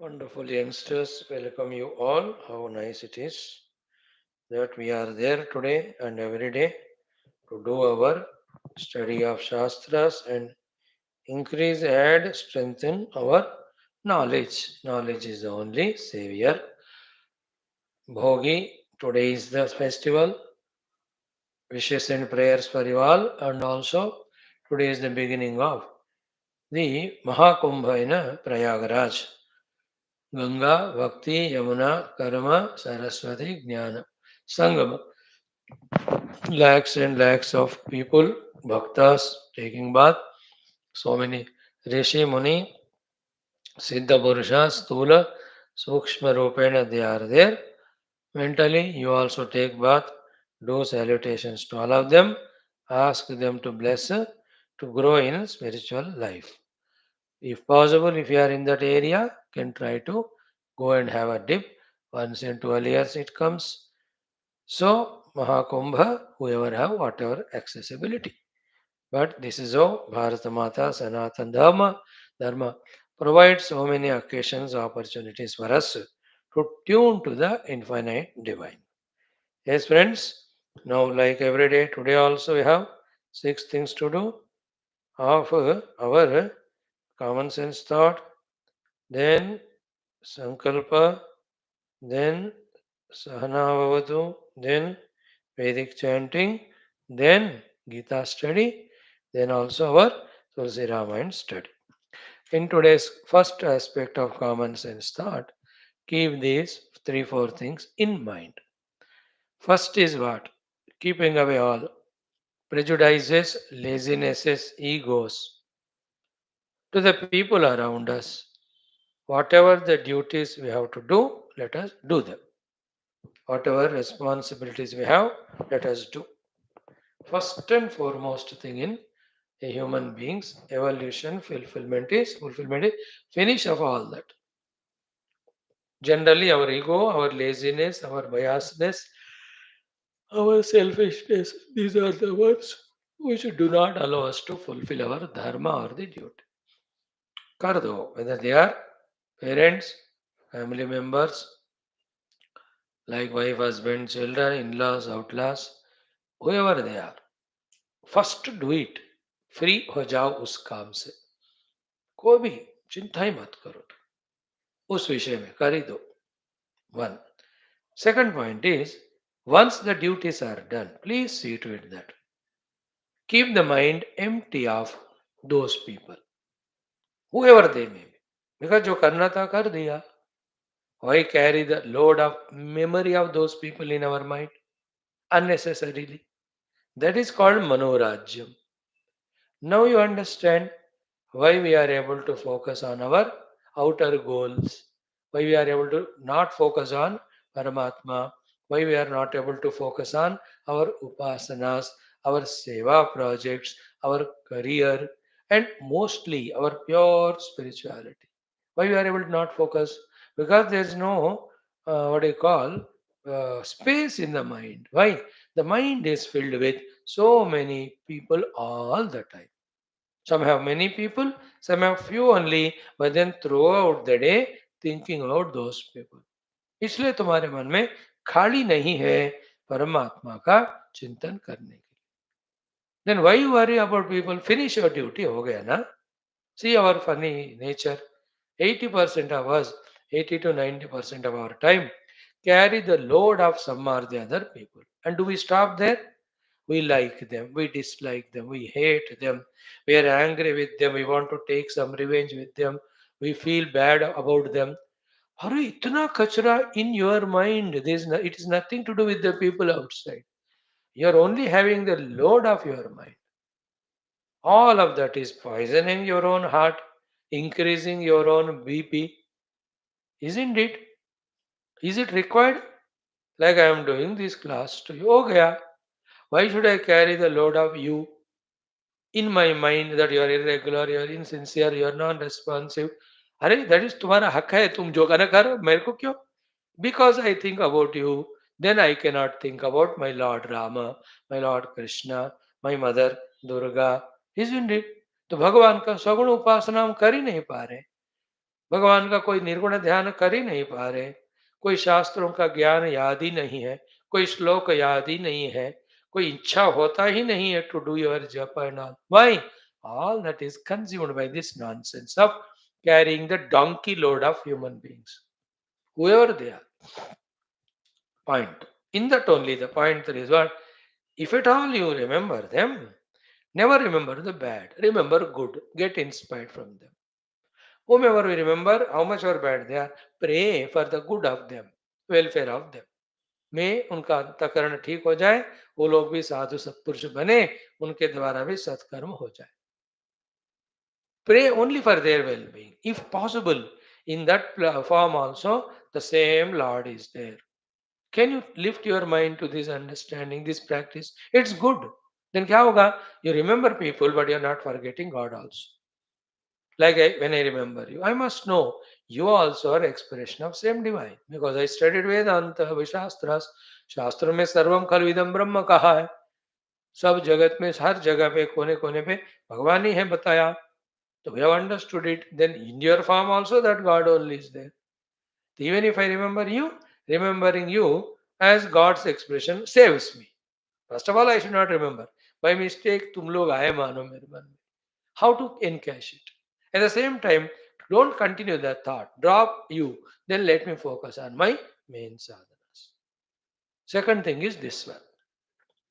Wonderful youngsters, welcome you all. How nice it is that we are there today and every day to do our study of Shastras and increase and strengthen our knowledge. Knowledge is the only savior. Bhogi, today is the festival. Wishes and prayers for you all, and also today is the beginning of the Mahakumbha in Prayagraj. Ganga, Bhakti, Yamuna, Karma, Saraswati, Jnana. Sangama. Lakhs and lakhs of people, bhaktas taking bath. So many Rishi Muni, Siddha Purusha, Stula, Sukshma Rupena, they are there. Mentally, you also take bath, do salutations to all of them, ask them to bless, to grow in spiritual life. If possible, if you are in that area, can try to go and have a dip. Once in 12 years it comes. So, Mahakumbha, whoever have whatever accessibility. But this is how Bharata Mata Sanatan Dharma provides so many occasions, opportunities for us to tune to the infinite divine. Yes, friends, now like every day, today also we have 6 things to do of our common sense thought, then Sankalpa, then Sahanavavatu, then Vedic chanting, then Gita study, then also our Tulsi Ramayana study. In today's first aspect of common sense thought, keep these 3 4 things in mind. First is what? Keeping away all prejudices, lazinesses, egos to the people around us. Whatever the duties we have to do, let us do them. Whatever responsibilities we have, let us do. First and foremost thing in a human being's evolution, fulfillment is finish of all that. Generally, our ego, our laziness, our biasness, our selfishness, these are the ones which do not allow us to fulfill our dharma or the duty. Kardo, whether they are parents, family members, like wife, husband, children, in-laws, outlaws, whoever they are, first do it. Free हो जाओ उस काम से कोई भी चिंता ही मत करो उस विषय में कर ही दो one second point is once the duties are done please see to it that keep the mind empty of those people whoever they may be because जो करना था कर दिया why carry the load of memory of those people in our mind unnecessarily that is called manorajyam. Now you understand why we are able to focus on our outer goals, why we are able to not focus on Paramatma, why we are not able to focus on our upasanas, our seva projects, our career, and mostly our pure spirituality. Why we are able to not focus? Because there is no what do you call space in the mind. Why? The mind is filled with so many people all the time. Some have many people, some have few only, but then throughout the day thinking about those people. इसलिए तुम्हारे मन में खाली नहीं है परमात्मा का चिंतन करने के लिए. Then why you worry about people? Finish your duty हो गया ना? See our funny nature. 80% of us, 80 to 90% of our time carry the load of some or the other people. And do we stop there? We like them, we dislike them, we hate them, we are angry with them, we want to take some revenge with them, we feel bad about them. Are itna kachra in your mind? It is nothing to do with the people outside. You are only having the load of your mind. All of that is poisoning your own heart, increasing your own BP. Isn't it? Is it required? Like I am doing this class to you. Okay, why should I carry the load of you in my mind that you are irregular, you are insincere, you are non-responsive? अरे that is तुम्हारा हक है तुम जो करना करो मेरे को क्यों? Because I think about you, then I cannot think about my Lord Rama, my Lord Krishna, my mother Durga, isn't it? तो भगवान का सगुण उपासना हम कर ही नहीं पा रहे. भगवान का कोई निर्गुण ध्यान कर ही नहीं पा रहे, कोई शास्त्रों का ज्ञान याद ही नहीं है, कोई श्लोक याद ही नहीं है, कोई इच्छा होता ही नहीं है टू डू योर जप and all. Why? All that is consumed by this nonsense of carrying the donkey load of human beings, whoever they are. Point. In that only, the point there is what? If at all you remember them, never remember the bad. Remember good. Get inspired from them. Whomever we remember, how much or bad they are, pray for the good of them, welfare of them. में उनका अंतकरण ठीक हो जाए, वो लोग भी साधु सत्पुरुष बने, उनके द्वारा भी सत्कर्म हो जाए. Pray only for their well-being. If possible, in that form also, the same Lord is there. Can you lift your mind to this understanding, this practice? It's good. Then क्या होगा? You remember people, but you're not forgetting God also. Like when I remember you, I must know you also are expression of same divine. Because I studied Vedanta, Shastras. शास्त्र में सर्वम खलविदम ब्रह्म कहा है. सब जगत में हर जगह पे कोने कोने पे भगवान ही है बताया. So we have understood it. Then in your form also that God only is there. Even if I remember you, remembering you as God's expression saves me. First of all, I should not remember. By mistake, तुम लोग आए मानो मेरे मन में. How to encash it? At the same time, don't continue that thought. Drop you. Then let me focus on my main sadhanas. Second thing is this one.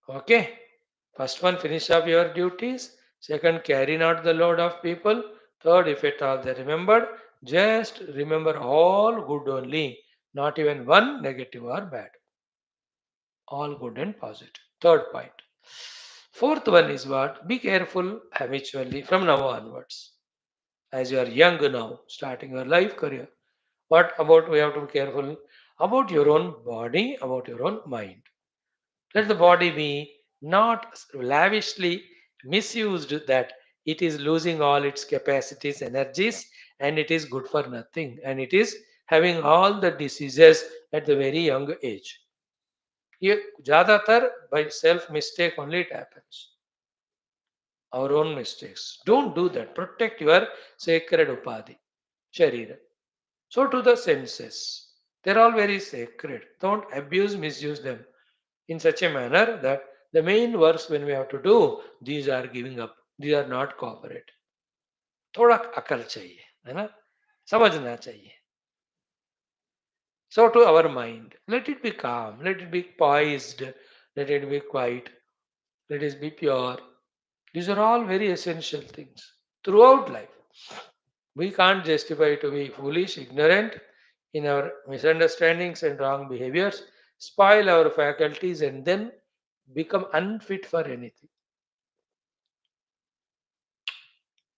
Okay. First one, finish up your duties. Second, carry not the load of people. Third, if at all they remembered, just remember all good only, not even one negative or bad. All good and positive. Third point. Fourth one is what? Be careful habitually from now onwards. As you are young now, starting your life career, what about we have to be careful about your own body, about your own mind. Let the body be not lavishly misused that it is losing all its capacities, energies, and it is good for nothing, and it is having all the diseases at the very young age. ये ज़्यादातर by self mistake only it happens. Our own mistakes. Don't do that. Protect your sacred upadhi, sharira. So to the senses. They're all very sacred. Don't abuse, misuse them in such a manner that the main works when we have to do, these are giving up. These are not cooperate. थोड़ा अकल चाहिए, है ना? समझना चाहिए. So to our mind, let it be calm, let it be poised, let it be quiet, let it be pure. These are all very essential things throughout life. We can't justify to be foolish, ignorant in our misunderstandings and wrong behaviors, spoil our faculties, and then become unfit for anything.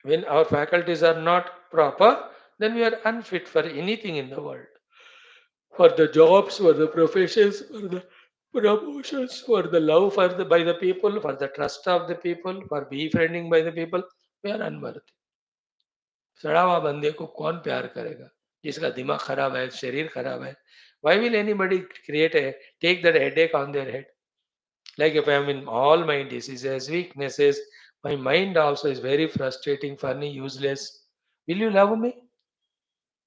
When our faculties are not proper, then we are unfit for anything in the world. For the jobs, for the professions, for the promotions, for the love for the by the people, for the trust of the people, for befriending by the people, we are unworthy. सड़ा हुआ बंदे को कौन प्यार करेगा जिसका दिमाग खराब है शरीर खराब है why will anybody create a take that headache on their head like if I am in all my diseases weaknesses my mind also is very frustrating funny useless will you love me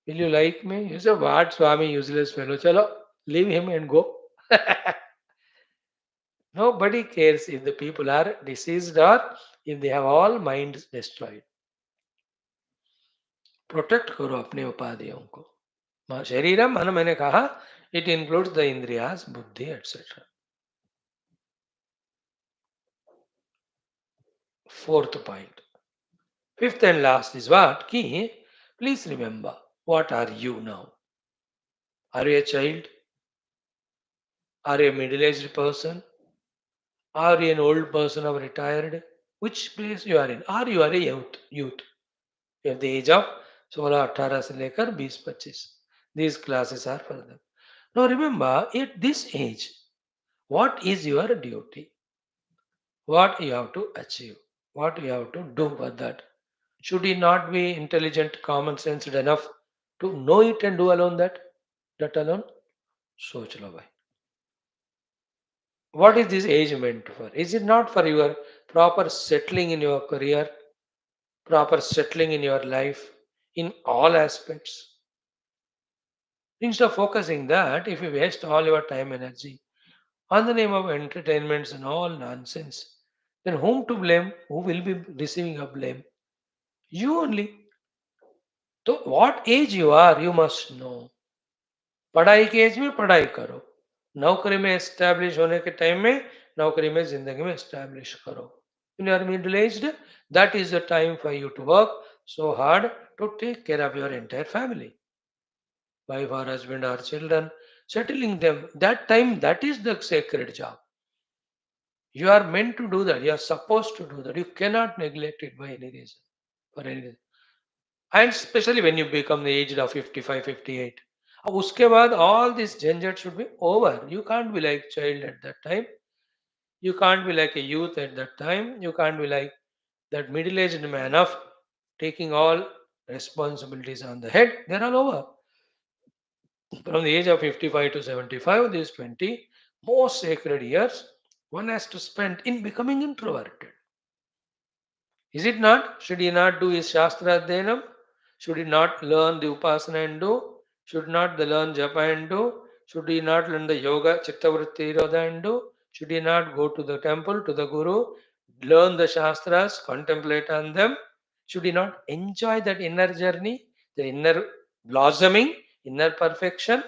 will you like me you say what swami useless fellow chalo leave him and go nobody cares if the people are diseased or if they have all minds destroyed protect करो अपने उपाधियों को शरीरम मन मैंने कहा it includes the इंद्रियास बुद्धि etcetera fourth point fifth and last is what कि please remember what are you now are you a child are you a middle aged person are you an old person or retired which place you are in or you are a youth you have the age of 16-18 से लेकर 20-25 these classes are for them now remember at this age what is your duty what you have to achieve, what you have to do for that. Should he not be intelligent, common sensed enough to know it and do alone that? That alone? सोच लो भाई. What is this age meant for? Is it not for your proper settling in your career, proper settling in your life, in all aspects. Instead of focusing that, if you waste all your time energy on the name of entertainments and all nonsense, then whom to blame? Who will be receiving a blame? You only. So what age you are, you must know. पढ़ाई के as में पढ़ाई करो, नौकरी में establish होने के time में नौकरी में जिंदगी में एस्टैब्लिश करो. When you are middle aged, that is the time for you to work so hard to take care of your entire family, wife or husband or children, settling them. That time, that is the sacred job. You are meant to do that. You are supposed to do that. You cannot neglect it by any reason, for any reason. And especially when you become the age of 55, 58. उसके बाद all this झंझट should be over. You can't be like child at that time. You can't be like a youth at that time. You can't be like that middle-aged man of taking all responsibilities on the head. They're all over. From the age of 55 to 75, these 20 most sacred years, one has to spend in becoming introverted. Is it not? Should he not do his Shastra Adhyanam? Should he not learn the Upasana and do? Should not the learn Japa and do? Should he not learn the Yoga, Chittavritti Nirodha and do? Should he not go to the temple, to the Guru, learn the Shastras, contemplate on them? Should he not enjoy that inner journey, the inner blossoming, inner perfection?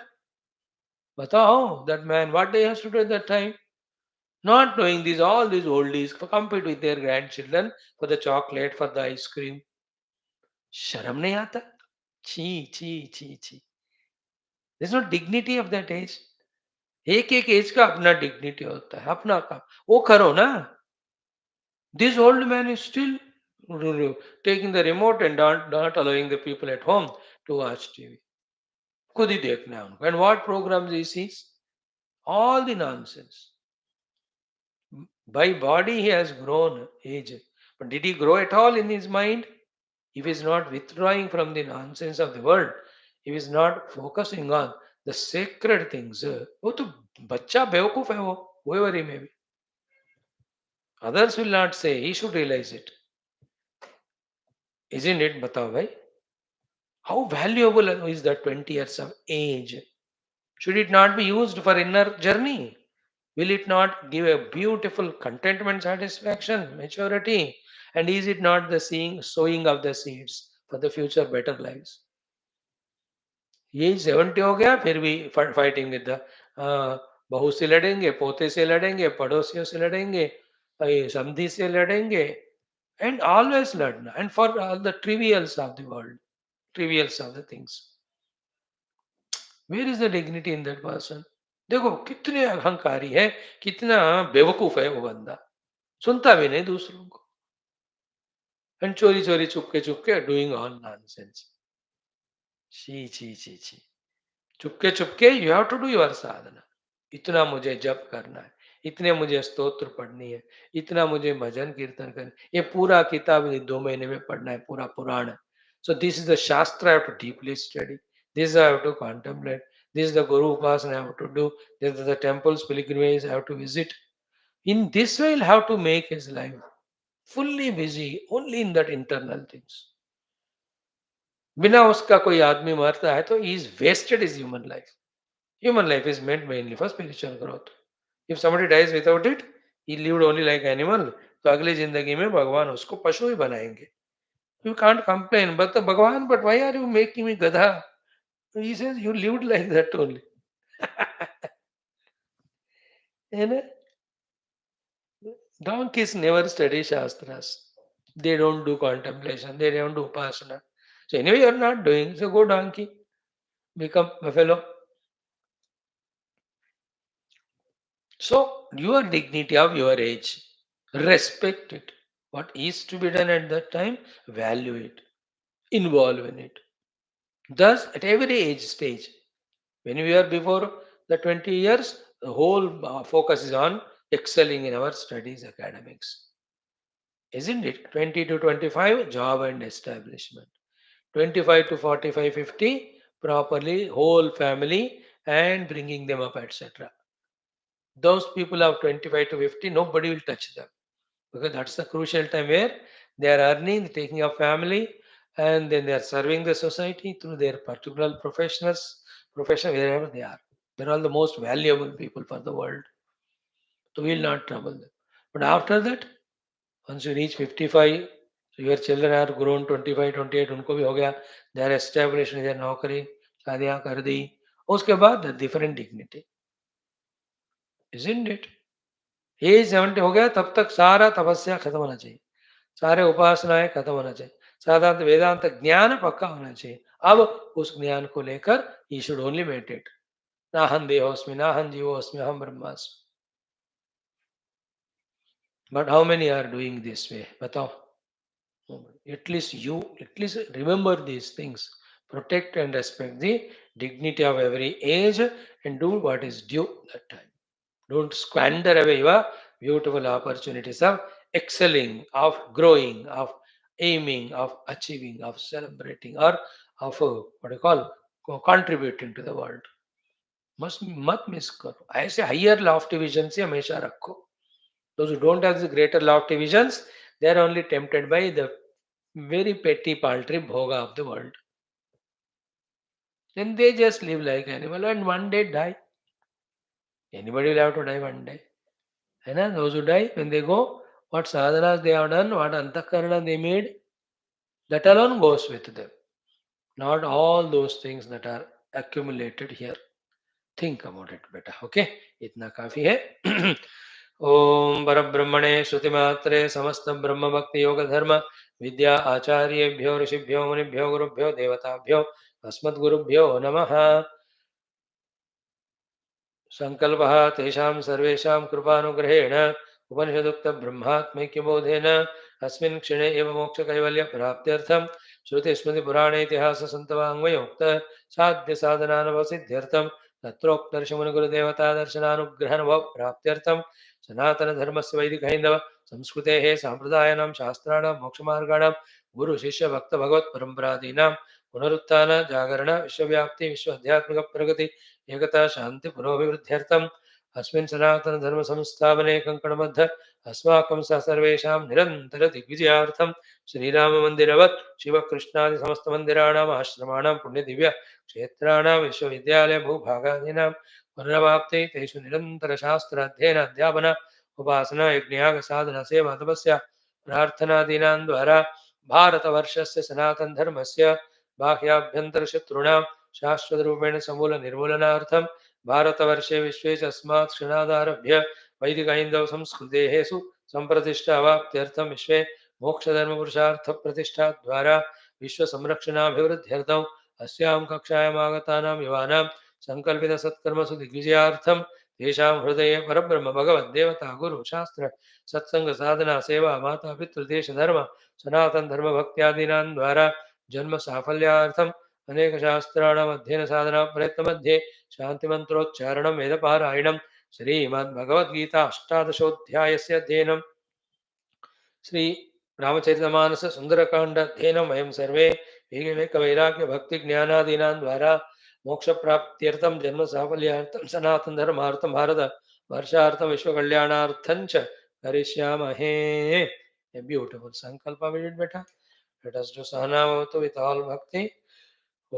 But oh, that man, what he has to do at that time? Not knowing these, all these oldies compete with their grandchildren for the chocolate, for the ice cream. शर्म नहीं आता छी छी छी छी there's no dignity of that age. एक एक as का अपना डिग्निटी होता है अपना काम वो करो ना. This old man is still taking the remote and not allowing the people at home to watch TV. खुद ही देखना है उनको. And what programs he sees? All the nonsense. By body he has grown age, but did he grow at all in his mind? If he is not withdrawing from the nonsense of the world, if he is not focusing on the sacred things, वो तो बच्चा बेवकूफ है वो, whoever he may be. Others will not say, he should realize it. Isn't it? बताओ भाई. How valuable is that 20 years of age? Should it not be used for inner journey? Will it not give a beautiful contentment, satisfaction, maturity? And is it not the sowing of the seeds for the future better lives? ये 70 हो गया फिर भी fighting with the बहू से लड़ेंगे, पोते से लड़ेंगे, पड़ोसियों से लड़ेंगे, समधी से लड़ेंगे, एंड ऑलवेज लड़ना and for all the trivials of the world, trivials of the things. Where is the dignity in that person? देखो कितने अहंकारी है, कितना बेवकूफ है वो बंदा, सुनता भी नहीं दूसरों को, एंड चोरी चोरी चुपके डूइंग ऑल नॉनसेंस. छी छी छी छी. चुपके चुपके you have to do your sadhana. इतना मुझे जप करना है, इतने मुझे स्तोत्र पढ़नी है, इतना मुझे भजन कीर्तन करना है. ये पूरा किताब 2 महीने में पढ़ना है, पूरा पुराण. So this is the shastra I have to deeply study. This I have to contemplate. This is the Guru Upasana I have to do. This is the temples, pilgrimage I have to visit. In this way, he'll have to make his life fully busy only in that internal things. बिना उसका कोई आदमी मरता है तो he is wasted his human life. Human life is meant mainly for spiritual growth. If somebody dies without it, he lived only like animal. तो अगली जिंदगी में भगवान उसको पशु ही बनाएंगे. You can't complain, but the Bhagavan, but why are you making me gadha? He says you lived like that only. है ना? Donkeys never study shastras. They don't do contemplation. They don't do upasana. So anyway, you're not doing. So go donkey, become buffalo. So your dignity of your age, respect it. What is to be done at that time, value it, involve in it. Thus, at every age stage, when we are before the 20 years, the whole focus is on excelling in our studies, academics. Isn't it? 20 to 25, job and establishment. 25 to 45, 50, properly, whole family and bringing them up, etc. Those people of 25 to 50, nobody will touch them because that's the crucial time where they are earning, taking a family, and then they are serving the society through their particular profession wherever they are. They're all the most valuable people for the world. So we will not trouble them. But after that, once you reach 55, so your children are grown 25, 28, उनको भी हो गया, they are established in their नौकरी, शादियां कर दी, उसके बाद the different dignity, isn't it? Age 70 हो गया तब तक सारा तपस्या खत्म होना चाहिए, सारे उपासनाएं खत्म होना चाहिए, साधारण वेदांत ज्ञान पक्का होना चाहिए. अब उस ज्ञान को लेकर ही शुड ओनली मेडिटेट. नाहं देहोस्मि नाहं जीवोस्मि अहम ब्रह्मास्मि. But how many are doing this way? बताओ. At least remember these things. Protect and respect the dignity of every age and do what is due that time. Don't squander away your beautiful opportunities of excelling, of growing, of aiming, of achieving, of celebrating, or of what you call contributing to the world. मत miss करो. ऐसे higher Lofty vision से हमेशा रखो. Those who don't have the greater lofty visions, they are only tempted by the very petty paltry bhoga of the world. Then they just live like animal and one day die. Anybody will have to die one day. And those who die, when they go, what sadhanas they have done, what antakarana they made, that alone goes with them. Not all those things that are accumulated here. Think about it better. Okay? इतना काफी है. ओम परब्रह्मणे श्रुतिमात्रे समस्त ब्रह्म भक्ति योग धर्म विद्या आचार्येभ्यो ऋषिभ्यो मुनिभ्यो गुरुभ्यो देवताभ्यो अस्मद्गुरुभ्यो नमः. संकल्पः तेषां सर्वेषां कृपानुग्रहेण उपनिषदुक्तब्रह्मात्मैक्यबोधेन अस्मिन् क्षणे एव मोक्षकैवल्यप्राप्त्यर्थं श्रुतिस्मृतिपुराणेतिहाससन्तवाङ्मयोक्त साध्यसाधनानुभवसिद्ध्यर्थं तत्रोक्तर्षमुनिगुरुदेवतादर्शनानुग्रहानुभवप्राप्त्यर्थं सनातनधर्मस्य वैदिकहैन्दव संस्कृतेः साम्प्रदायानां शास्त्राणां मोक्षमार्गाणां गुरुशिष्यभक्तभगवत्परम्परादीनां पुनरुत्थान जागरण विश्वव्याप्ति विश्व आध्यात्मिक प्रगति एकता शांति पुरोभिवृद्ध्यर्थम अस्मिन् सनातन धर्म संस्थापने कंकणबद्ध अस्माकं स सर्वेषां निरंतर दिग्विजयार्थम श्रीराम मंदिरवत् शिव कृष्णादि समस्त मंदिराणाम् आश्रमाणां पुण्य दिव्य क्षेत्राणां विश्वविद्यालय भूभागादीनां पुनरवाप्ते तेषु निरंतर शास्त्र अध्ययन अध्यापन उपासना यज्ञयाग साधना सेवा तपस्या प्रार्थनादीनां द्वारा भारतवर्षस्य सनातन धर्मस्य बाह्याभ्यन्तर शत्रूणां शाश्वतरूपेण समूल निर्मूलनार्थं भारतवर्षे विश्वे च अस्मात् क्षणादारभ्य वैदिकहैन्दव संस्कृतेः सुसम्प्रतिष्ठावाप्त्यर्थं विश्वे मोक्षधर्मपुरुषार्थप्रतिष्ठाद्वारा विश्वसंरक्षणाभिवृद्ध्यर्थम् अस्यां कक्षायाम् आगतानां युवानां सङ्कल्पितसत्कर्मसु दिग्विजयार्थं तेषां हृदये परब्रह्म भगवद्देवता गुरु शास्त्र सत्संग साधना सेवा माता पितृदेशधर्म सनातन धर्म भक्त्यादीनां द्वारा जन्म साफल्यार्थं अनेक शास्त्राणाम् अध्ययन साधना प्रयत्न मध्ये शांति मंत्रोच्चारणं वेदपारायणं श्रीमद्भगवद्गीता अष्टादशोऽध्यायस्य अध्ययनं श्री रामचरितमानस सुंदरकांड अध्ययनं वयं सर्वे विवेक वैराग्य भक्ति ज्ञानादीनां द्वारा मोक्ष प्राप्त्यर्थं जन्म साफल्यार्थं सनातन धर्मार्थं भारत वर्षार्थं विश्व कल्याणार्थं च करिष्यामहे. A beautiful sankalpa we did better. Let us do sahana bhavatu with all bhakti. ॐ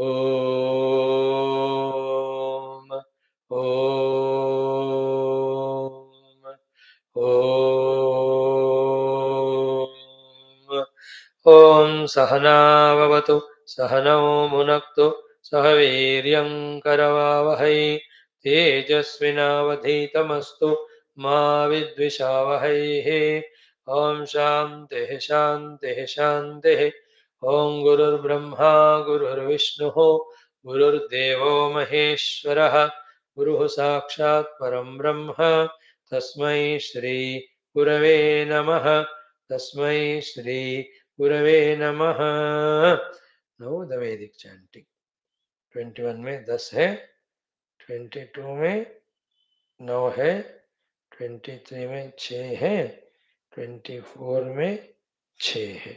ॐ ॐ सहनाववतु सहनौ भुनक्तु सह वीर्यं करवावहै तेजस्विनावधीतमस्तु मा विद्विषावहैः. ॐ शान्तिः शान्तिः शान्तिः. ॐ गुरुर्ब्रह्मा गुरुर्विष्णुः गुरुर्देवो महेश्वरः गुरुः साक्षात् परं ब्रह्म तस्मै श्री गुरवे नमः. तस्मै श्री गुरवे नमः. नौ द वैदिक चैंटिंग. 21 में 10 है, 22 में 9 है, 23 में 6 है, 24 में 6 है,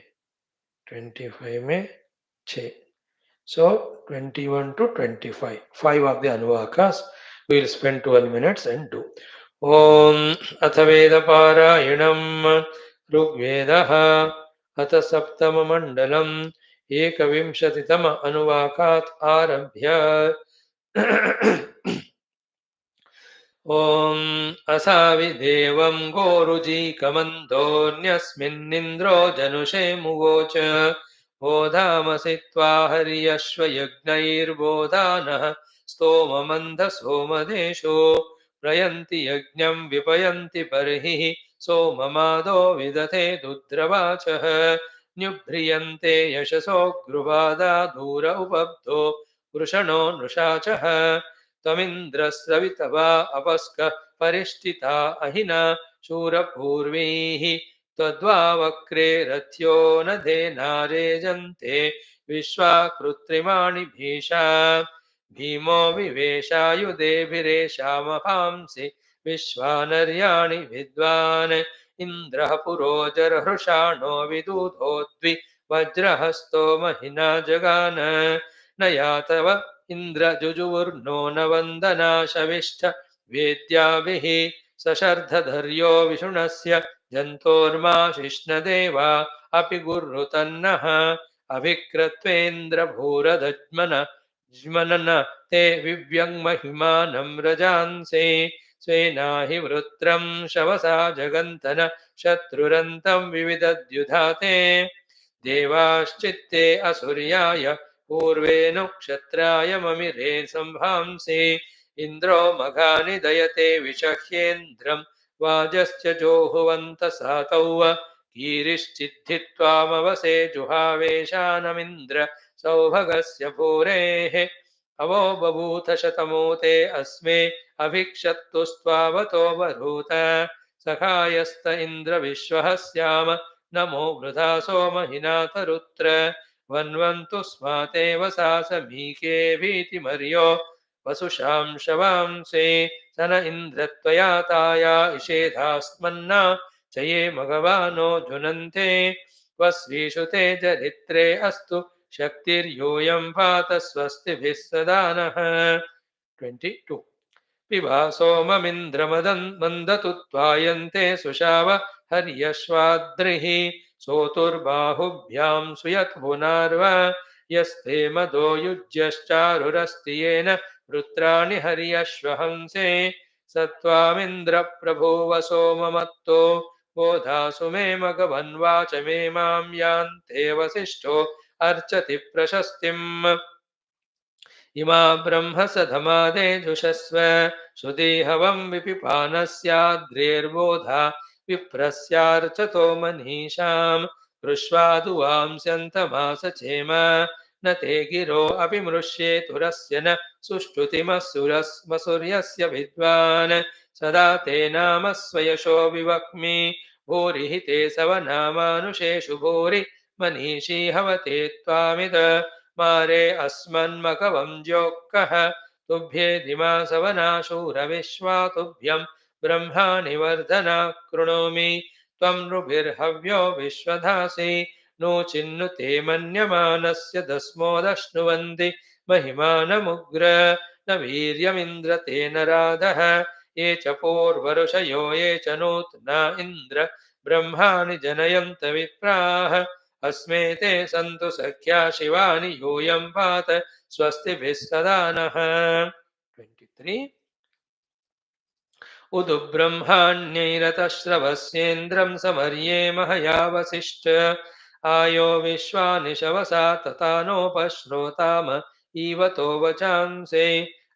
25 में 6. So 21 to 25, 5 of the Anuvakas we will spend 12 minutes and do. Om Athaveda Parayanam Rugvedaha Atha Saptama Mandalam एकविंशतितम अनुवाकात् आरभ्य ॐ असाविदेवं गोरुजीकमन्दोऽन्यस्मिन्निन्द्रो जनुषे मुवोच बोधामसि त्वा हर्यश्वयज्ञैर्बोधानः स्तोममन्धसोमदेशो प्रयन्ति यज्ञं विपयन्ति बर्हिः सोममादो विदधे दुद्रवाचः न्युभ्रियन्ते यशसो गृहादा दूर उपब्धो वृषणो नृषाचः त्वमिन्द्रस्रवितवा अपस्कः परिष्ठिता अहिना शूरपूर्वीः त्वद्वावक्रे रथ्यो न धेनारेजन्ते विश्वा कृत्रिमाणि भीषा भीमो विवेशायुधेभिरेषामहांसि विश्वानर्याणि विद्वान् इन्द्रः पुरोजरहृषाणो विदूतो द्विवज्रहस्तो महिना जगान न यातव इन्द्र जुजुर्नो न वन्दना शविष्ठ वेद्याभिः सशर्धधर्यो विषुणस्य जन्तोर्मा शिष्णदेवा अपि गुरुतन्नः अभिक्रत्वेन्द्रभूरदज्मन ज्मनन ते विव्यङ्महिमानं रजांसे स्वेना हि वृत्रं शवसा जगन्तन शत्रुरन्तं विविदद्युधाते देवाश्चित्ते असुर्याय पूर्वेनु क्षत्राय ममिरे संभांसि इन्द्रो मघानि दयते विषह्येन्द्रं वाजश्च जोहुवन्त सातौ कीरिश्चिद्धित्वामवसे जुहावेशानमिन्द्र सौभगस्य भूरेः अवो बभूथ शतमूते अस्मे अभिक्षत्तुस्त्वावतो बभूत सखायस्त इन्द्र विश्वः स्याम नमो वृथा सोमहिनाथरुत्र वन्वन्तु स्मातेव सा समीके भीतिमर्यो वसुषां शवांसे स न इन्द्रत्वया ताया इषेधास्मन्ना च ये मघवानो जुनन्ते स्वश्रीषुते चरित्रे अस्तु शक्तिर्यूयं पात स्वस्तिभिः सदा नः 22 पिबा सोममिन्द्रमदन् मन्दतु त्वायन्ते सुषाव हर्यश्वाद्रिः सोतुर्बाहुभ्यां सुयत्पुनार्व यस्ते मदो युज्यश्चारुरस्ति येन वृत्राणि हर्यश्वहंसे सत्त्वामिन्द्रप्रभुव सोममत्तो बोधासु मे मघवन्वाच मे मां यान्ते वसिष्ठो अर्चति प्रशस्तिम् इमा ब्रह्म सधमादे जुषस्व सुदेहवं विपिपानस्याद्रेर्बोधा विप्रस्यार्चतो मनीषां कृष्वादुवांस्यन्तमासचेम न ते गिरो अपि मृष्येतुरस्य न सुष्टुतिमसुरस्मसुर्यस्य विद्वान् सदा ते नाम स्वयशो विवक्मि भूरिः ते सवनामानुषेषु भूरि मनीषी हवते त्वामिद मारे अस्मन्मकवं ज्योक्कः तुभ्येदिमा सवनाशूरविश्वा तुभ्यं ब्रह्माणि वर्धना कृणोमि त्वं नृभिर्हव्यो विश्वधासि नो चिन्नु ते मन्यमानस्य दस्मोदश्नुवन्ति महिमानमुग्र न वीर्यमिन्द्र तेन राधः ये च पूर्वऋषयो ये च नूत्ना इन्द्र ब्रह्माणि जनयन्त विप्राः अस्मे ते सन्तु सख्या शिवानि यूयं पात स्वस्तिभिः सदा नः 23 उदु ब्रह्माण्यैरतश्रवस्येन्द्रं समर्ये महया वसिष्ठ आयो विश्वानि शवसा तथा नोपश्रोताम ईवतो वचांसे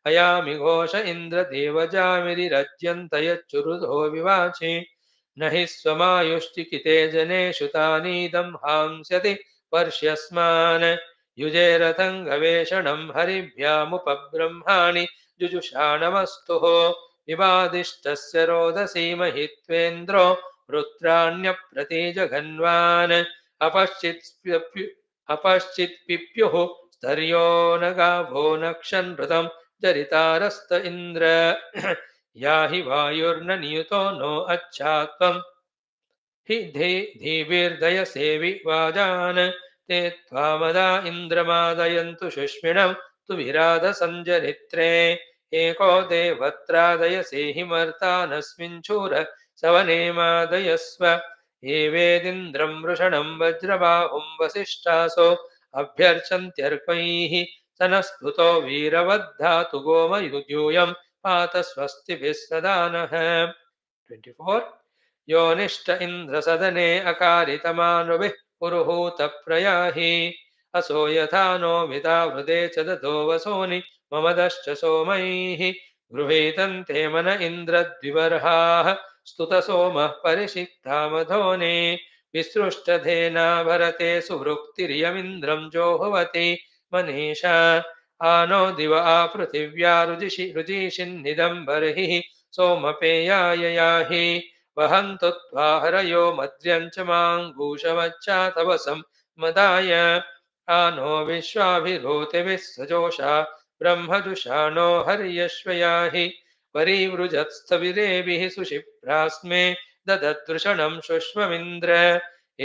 अयामि घोष इन्द्रदेवजामिरिरज्यन्त यच्चुरुधो विवाचि न हि स्वमायुश्चिकिते जनेषु तानीदं हांस्यति वर्ष्यस्मान् युजे रथं गवेषणं हरिभ्यामुपब्रह्माणि जुजुषाणमस्तुः विवादिष्टस्य रोदसी महित्वेन्द्रो वृत्राण्यप्रतिजघन्वान् अपश्चित्पिप्युः स्तर्यो न गावो नक्षन्मृतं चरितारस्त इन्द्र याहि वायुर्न नियुतो नो अच्छात्वं हि धीभिर्दयसेवि वाजान् ते त्वामदा इन्द्रमादयन्तु शुष्मिणं तु विराधसञ्जरित्रे एको देवत्रादयसे हि मर्तानस्मिन् शूर सवनेमादयस्व एवेदिन्द्रं वृषणं वज्रबाहुं वसिष्ठासो अभ्यर्चन्त्यर्कैः सनस्तुतो वीरवद्धातु गोमयूयं पात स्वस्तिभिः सदा नः 24 यो निष्ठ इन्द्रसदने अकारितमानुभिः पुरुहूतप्रयाहि असो यथा नो मिता हृदे च दधो वसोनि ममदश्च सोमैः गृहीतन्ते मन इन्द्रद्विबर्हाः स्तुतसोमः परिषिक्तामधोने विसृष्टधेना भरते सुवृक्तिरियमिन्द्रं जोहवति मनीषा आनो दिव आपृथिव्या रुजिषिन्निदं बर्हिः सोमपेयाय याहि वहन्तु त्वा हरयो मद्र्यं च माङ्गूषमच्चातवसं मदाय आनो विश्वाभिरोतिभिः सजोषा ब्रह्मजुषाणो हर्यश्व याहि परिवृजत्स्थविरेभिः सुशिप्रास्मे दददृषणं शुष्वमिन्द्र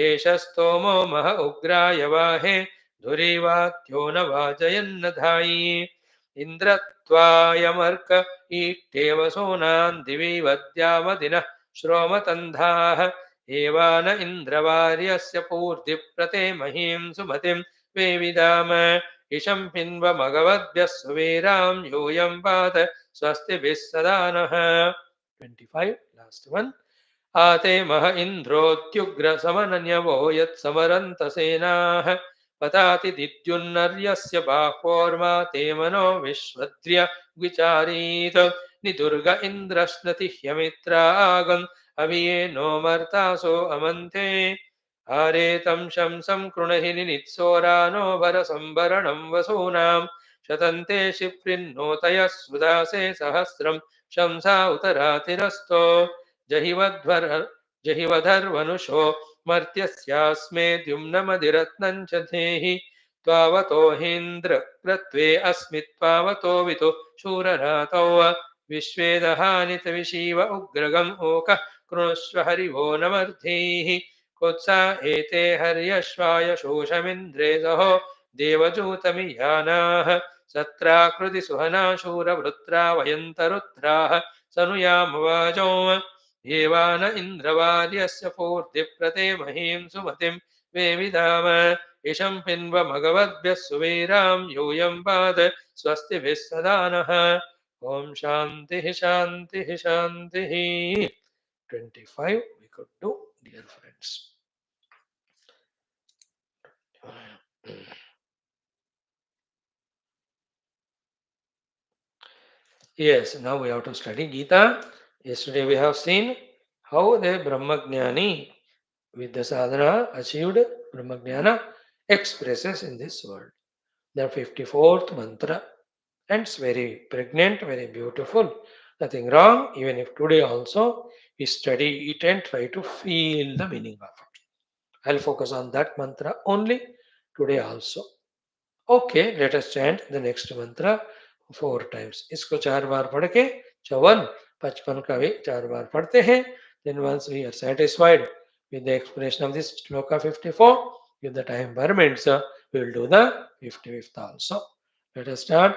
एष स्तोमो मह उग्राय वाहे धुरीवात्यो न वाजयन्न धायि इन्द्रत्वायमर्क ईट्टेव सोनान् दिवि वद्यामदिनः श्रोमतन्धाः एवान इन्द्रवार्यस्य पूर्तिप्रते महीं सुमतिं वेविदाम इशं पिन्वमगवद्भ्यः सुवीरां यूयं पात स्वस्तिभिः सदा नः 25 लास्ट वन आते मह इन्द्रोऽत्युग्रसमनन्यवो यत्समरन्तसेनाः पताति दिद्युन्नर्यस्य बाह्वोर्मा ते मनो विश्वद्र्य विचारीत निदुर्ग इन्द्रश्नतिह्यमित्रागन् अभिये नो मर्तासो अमन्ते आरेतं शंसं कृणहि निनित्सोरानो भरसंभरणं वसूनां शतन्ते शिप्रिन्नोतयः सुदासे सहस्रं शंसा उतरातिरस्तो जहिवधर्वनुषो मर्त्यस्यास्मे द्युम्नमधिरत्नं च धेहि त्वावतो हीन्द्रक्रत्वे अस्मि त्वावतो वितु शूररातौ विश्वेदहानितविशीव उग्रगम् ओकः कृणुष्व हरिवो नमर्धीः कोत्सा एते हर्यश्वाय शोषमिन्द्रे सहो देवजूतमियानाः सत्राकृति सुहना शूरवृत्रा वयन्तरुद्राः सनुयामवाजौ येवान इन्द्रवार्यस्य पूर्तिप्रते महीं सुमतिं वेविदाम इशं पिन्वमगवद्भ्यः सुवीरां यूयं पाद स्वस्तिभिः सदा नः ॐ शान्तिः शान्तिः शान्तिः 25 we could do, dear friends. Yes, now we have to study Geetha. Yesterday we have seen how the Brahmagnani with the sadhana achieved Brahmagnana expresses in this world. The 54th mantra, and it's very pregnant, very beautiful. Nothing wrong, even if today also we study it and try to feel the meaning of it. I'll focus on that mantra only today also. Okay, let us chant the next mantra 4 times. इसको 4 बार पढ़ के 54, 55 का भी 4 बार पढ़ते हैं. Then once we are satisfied with the explanation of this shloka 54, if the time permits, we will do the 55th also. Let us start.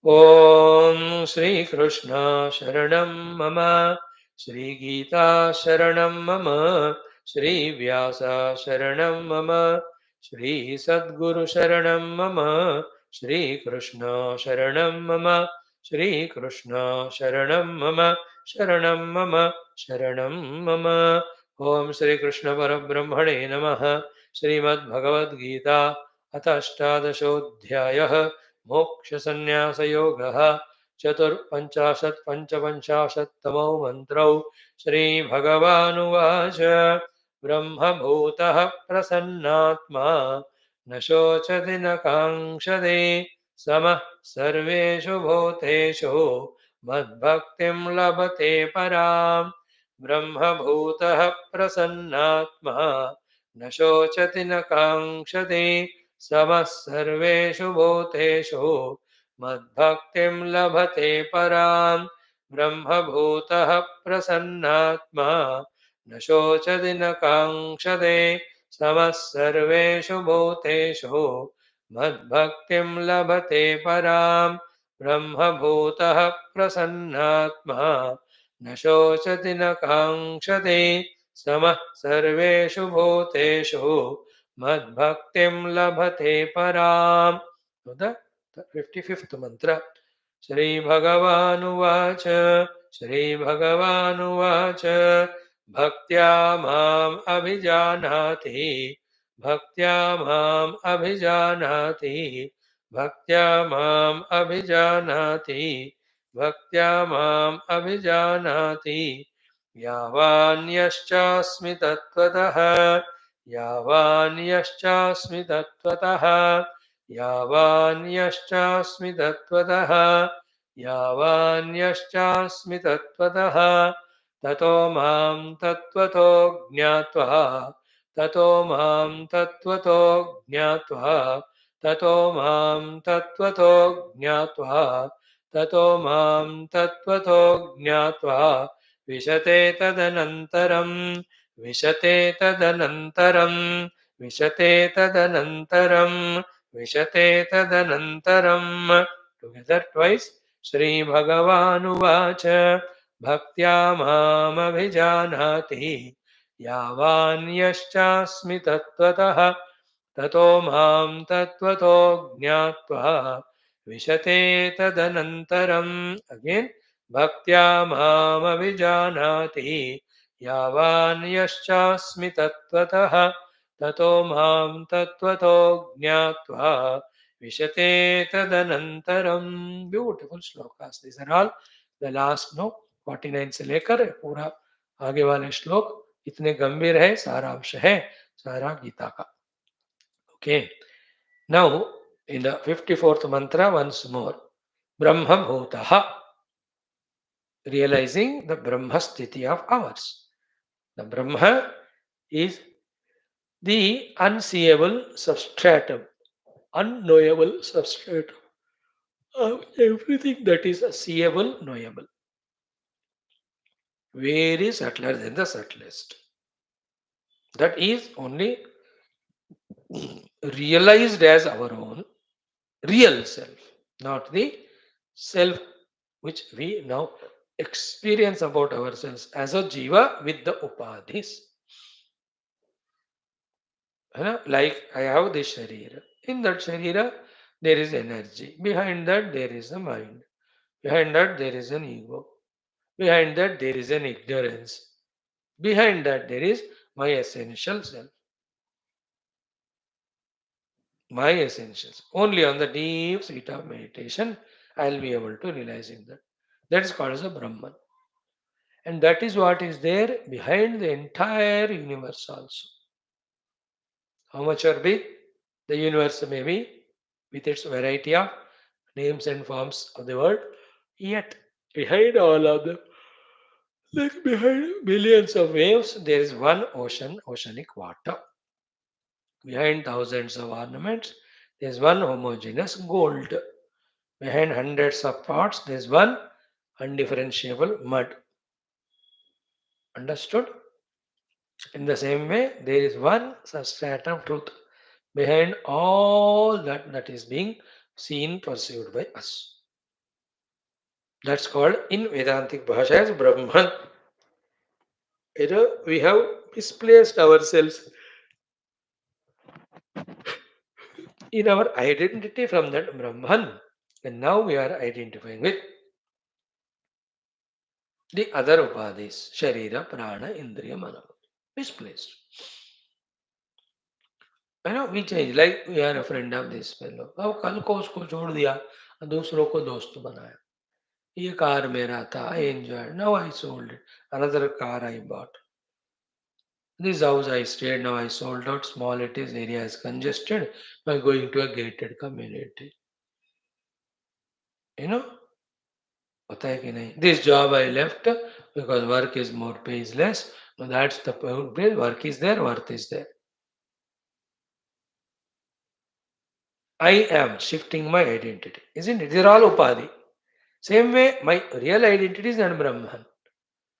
Om Shri Krishna Sharanam Mama, Shri Geetha Sharanam Mama, Shri Vyasa Sharanam Mama, Shri Sadguru Sharanam Mama, Shri Krishna Sharanam Mama, Shri Krishna Sharanam Mama, Sharanam Mama, Sharanam Mama. Om Shri Krishna Parabrahmane Namaha. Srimad Bhagavad Gita अथ अष्टादशोऽध्यायः मोक्षसन्न्यासयोगः चतुर्पञ्चाशत् पञ्चपञ्चाशत्तमो मन्त्रौ श्रीभगवानुवाच ब्रह्मभूतः प्रसन्नात्मा न शोचति न काङ्क्षते समः सर्वेषु भूतेषु मद्भक्तिं लभते पराम् ब्रह्मभूतः प्रसन्नात्मा न शोचति न काङ्क्षते समः सर्वेषु भूतेषु मद्भक्तिं लभते पराम् ब्रह्मभूतः प्रसन्नात्मा न शोचति न काङ्क्षते समः सर्वेषु भूतेषु मद्भक्तिं लभते पराम् ब्रह्मभूतः प्रसन्नात्मा न शोचति न काङ्क्षते समः सर्वेषु भूतेषु Madbhaktim labhate param. So the 55th mantra. Shri Bhagavan Shri Bhagavan Bhaktya mam abhijanati Bhaktya mam abhijanati Bhaktya mam abhijanati Bhaktya mam abhijanati Yavanyascha tattvataha Yavanyascha tattvataha Yavanyascha tattvataha यावान्यश्चास्मि तत्त्वतः ततो मां तत्त्वतो ज्ञात्वा ततो मां तत्त्वतो ज्ञात्वा ततो मां तत्त्वतो ज्ञात्वा ततो मां तत्त्वतो ज्ञात्वा विशते तदनन्तरं विशते तदनन्तरं विशते तदनन्तरं विशते तदनन्तरम् together twice Shri Bhagavanuvacha Bhaktya Mamabhijanati Yavanyashchasmi Tattvataha Tato Mam Tattvato Jnatva Vishate Tadanantaram. Again, Bhaktya Mamabhijanati Yavanyashchasmi Tattvataha Tato Mam Tattvato Jnatva Vishate Tadanantaram. Beautiful shlokas. These are all the last 49 से लेकर पूरा आगे वाले श्लोक इतने गंभीर है, सारांश है सारा गीता का. Okay. Now in the 54th mantra once more. Brahma Bhutaha. Realizing the Brahma sthiti of ours. The Brahma is the unseeable substratum, unknowable substratum of everything that is seeable, knowable. Very subtler than the subtlest. That is only realized as our own real self, not the self which we now experience about ourselves as a jiva with the upadhis. Like I have this sharira. In that sharira, there is energy. Behind that, there is a mind. Behind that, there is an ego. Behind that, there is an ignorance. Behind that, there is my essential self. My essentials. Only on the deep seat of meditation, I will be able to realizing that. That is called as a Brahman. And that is what is there behind the entire universe also. How much or big the universe may be with its variety of names and forms of the world, yet behind all of them, like behind billions of waves, there is one ocean, oceanic water. Behind thousands of ornaments, there is one homogeneous gold. Behind hundreds of pots, there is one undifferentiable mud. Understood? In the same way, there is one substratum truth behind all that is being seen, perceived by us. That's called in Vedantic Bhasha as Brahman. We have misplaced ourselves in our identity from that Brahman. And now we are identifying with the other upadhis, Sharira, Prana, Indriya, Mana. Misplaced. We change. Like we are a friend of this fellow. अब कल को उसको छोड़ दिया, दूसरों को दोस्त बनाया. ये कार मेरा था, I enjoyed. Now I sold it. Another car I bought. This house I stayed, now I sold out. Small it is, area is congested. By going to a gated community. You know, होता है कि नहीं? This job I left because work is more, pay is less. No, that's the point. Work is there, worth is there. I am shifting my identity, isn't it? They're all upadhi. Same way, my real identity is not Brahman.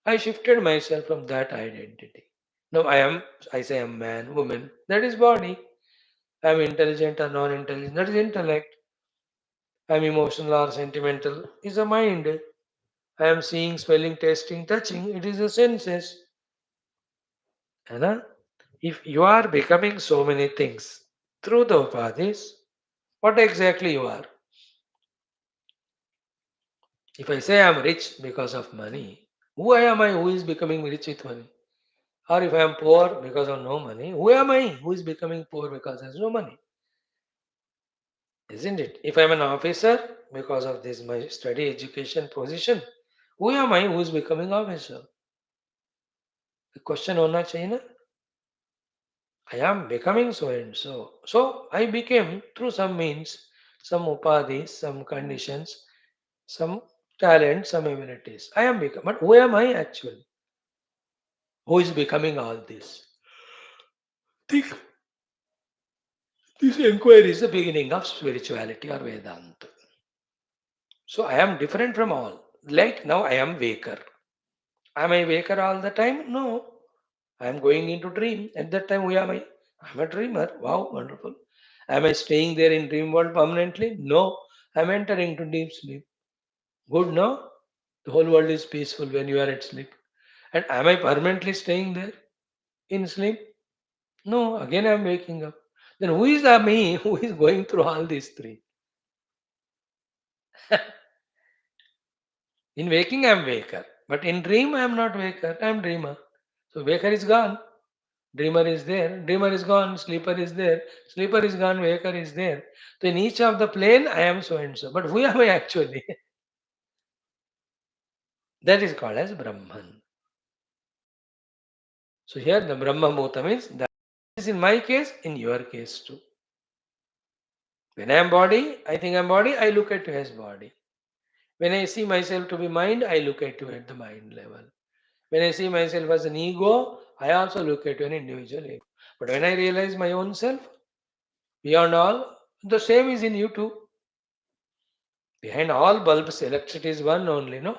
I shifted myself from that identity. Now I say I'm man, woman. That is body. I'm intelligent or non-intelligent. That is intellect. I'm emotional or sentimental. Is a mind. I am seeing, smelling, tasting, touching. It is the senses. है ना? If you are becoming so many things through the upadhis, what exactly you are? If I say I am rich because of money, who am I who is becoming rich with money? Or if I am poor because of no money, who am I who is becoming poor because there is no money? Isn't it? If I am an officer because of this my study education position, who am I who is becoming officer? The question होना चाहिए ना. I am becoming so and so. So I became through some means, some upadhis, some conditions, some talent, some abilities. I am becoming. But who am I actually? Who is becoming all this? Think this inquiry is the beginning of spirituality or Vedanta. So I am different from all. Like now I am waker. Am I waker all the time? No. I am going into dream. At that time, who am I? I am a dreamer. Wow, wonderful. Am I staying there in dream world permanently? No. I am entering to deep sleep. Good, no? The whole world is peaceful when you are at sleep. And am I permanently staying there in sleep? No. Again, I am waking up. Then who is the me who is going through all these three? In waking, I am waker. But in dream, I am not waker. I am dreamer. So waker is gone. Dreamer is there, dreamer is gone, sleeper is there, sleeper is gone, waker is there. So in each of the plane, I am so and so. But who am I actually? That is called as Brahman. So here the Brahma Bhuta means that is in my case, in your case too. When I am body, I think I am body, I look at you as body. When I see myself to be mind, I look at you at the mind level. When I see myself as an ego, I also look at you an individual ego. But when I realize my own self, beyond all, the same is in you too. Behind all bulbs, electricity is one only, no?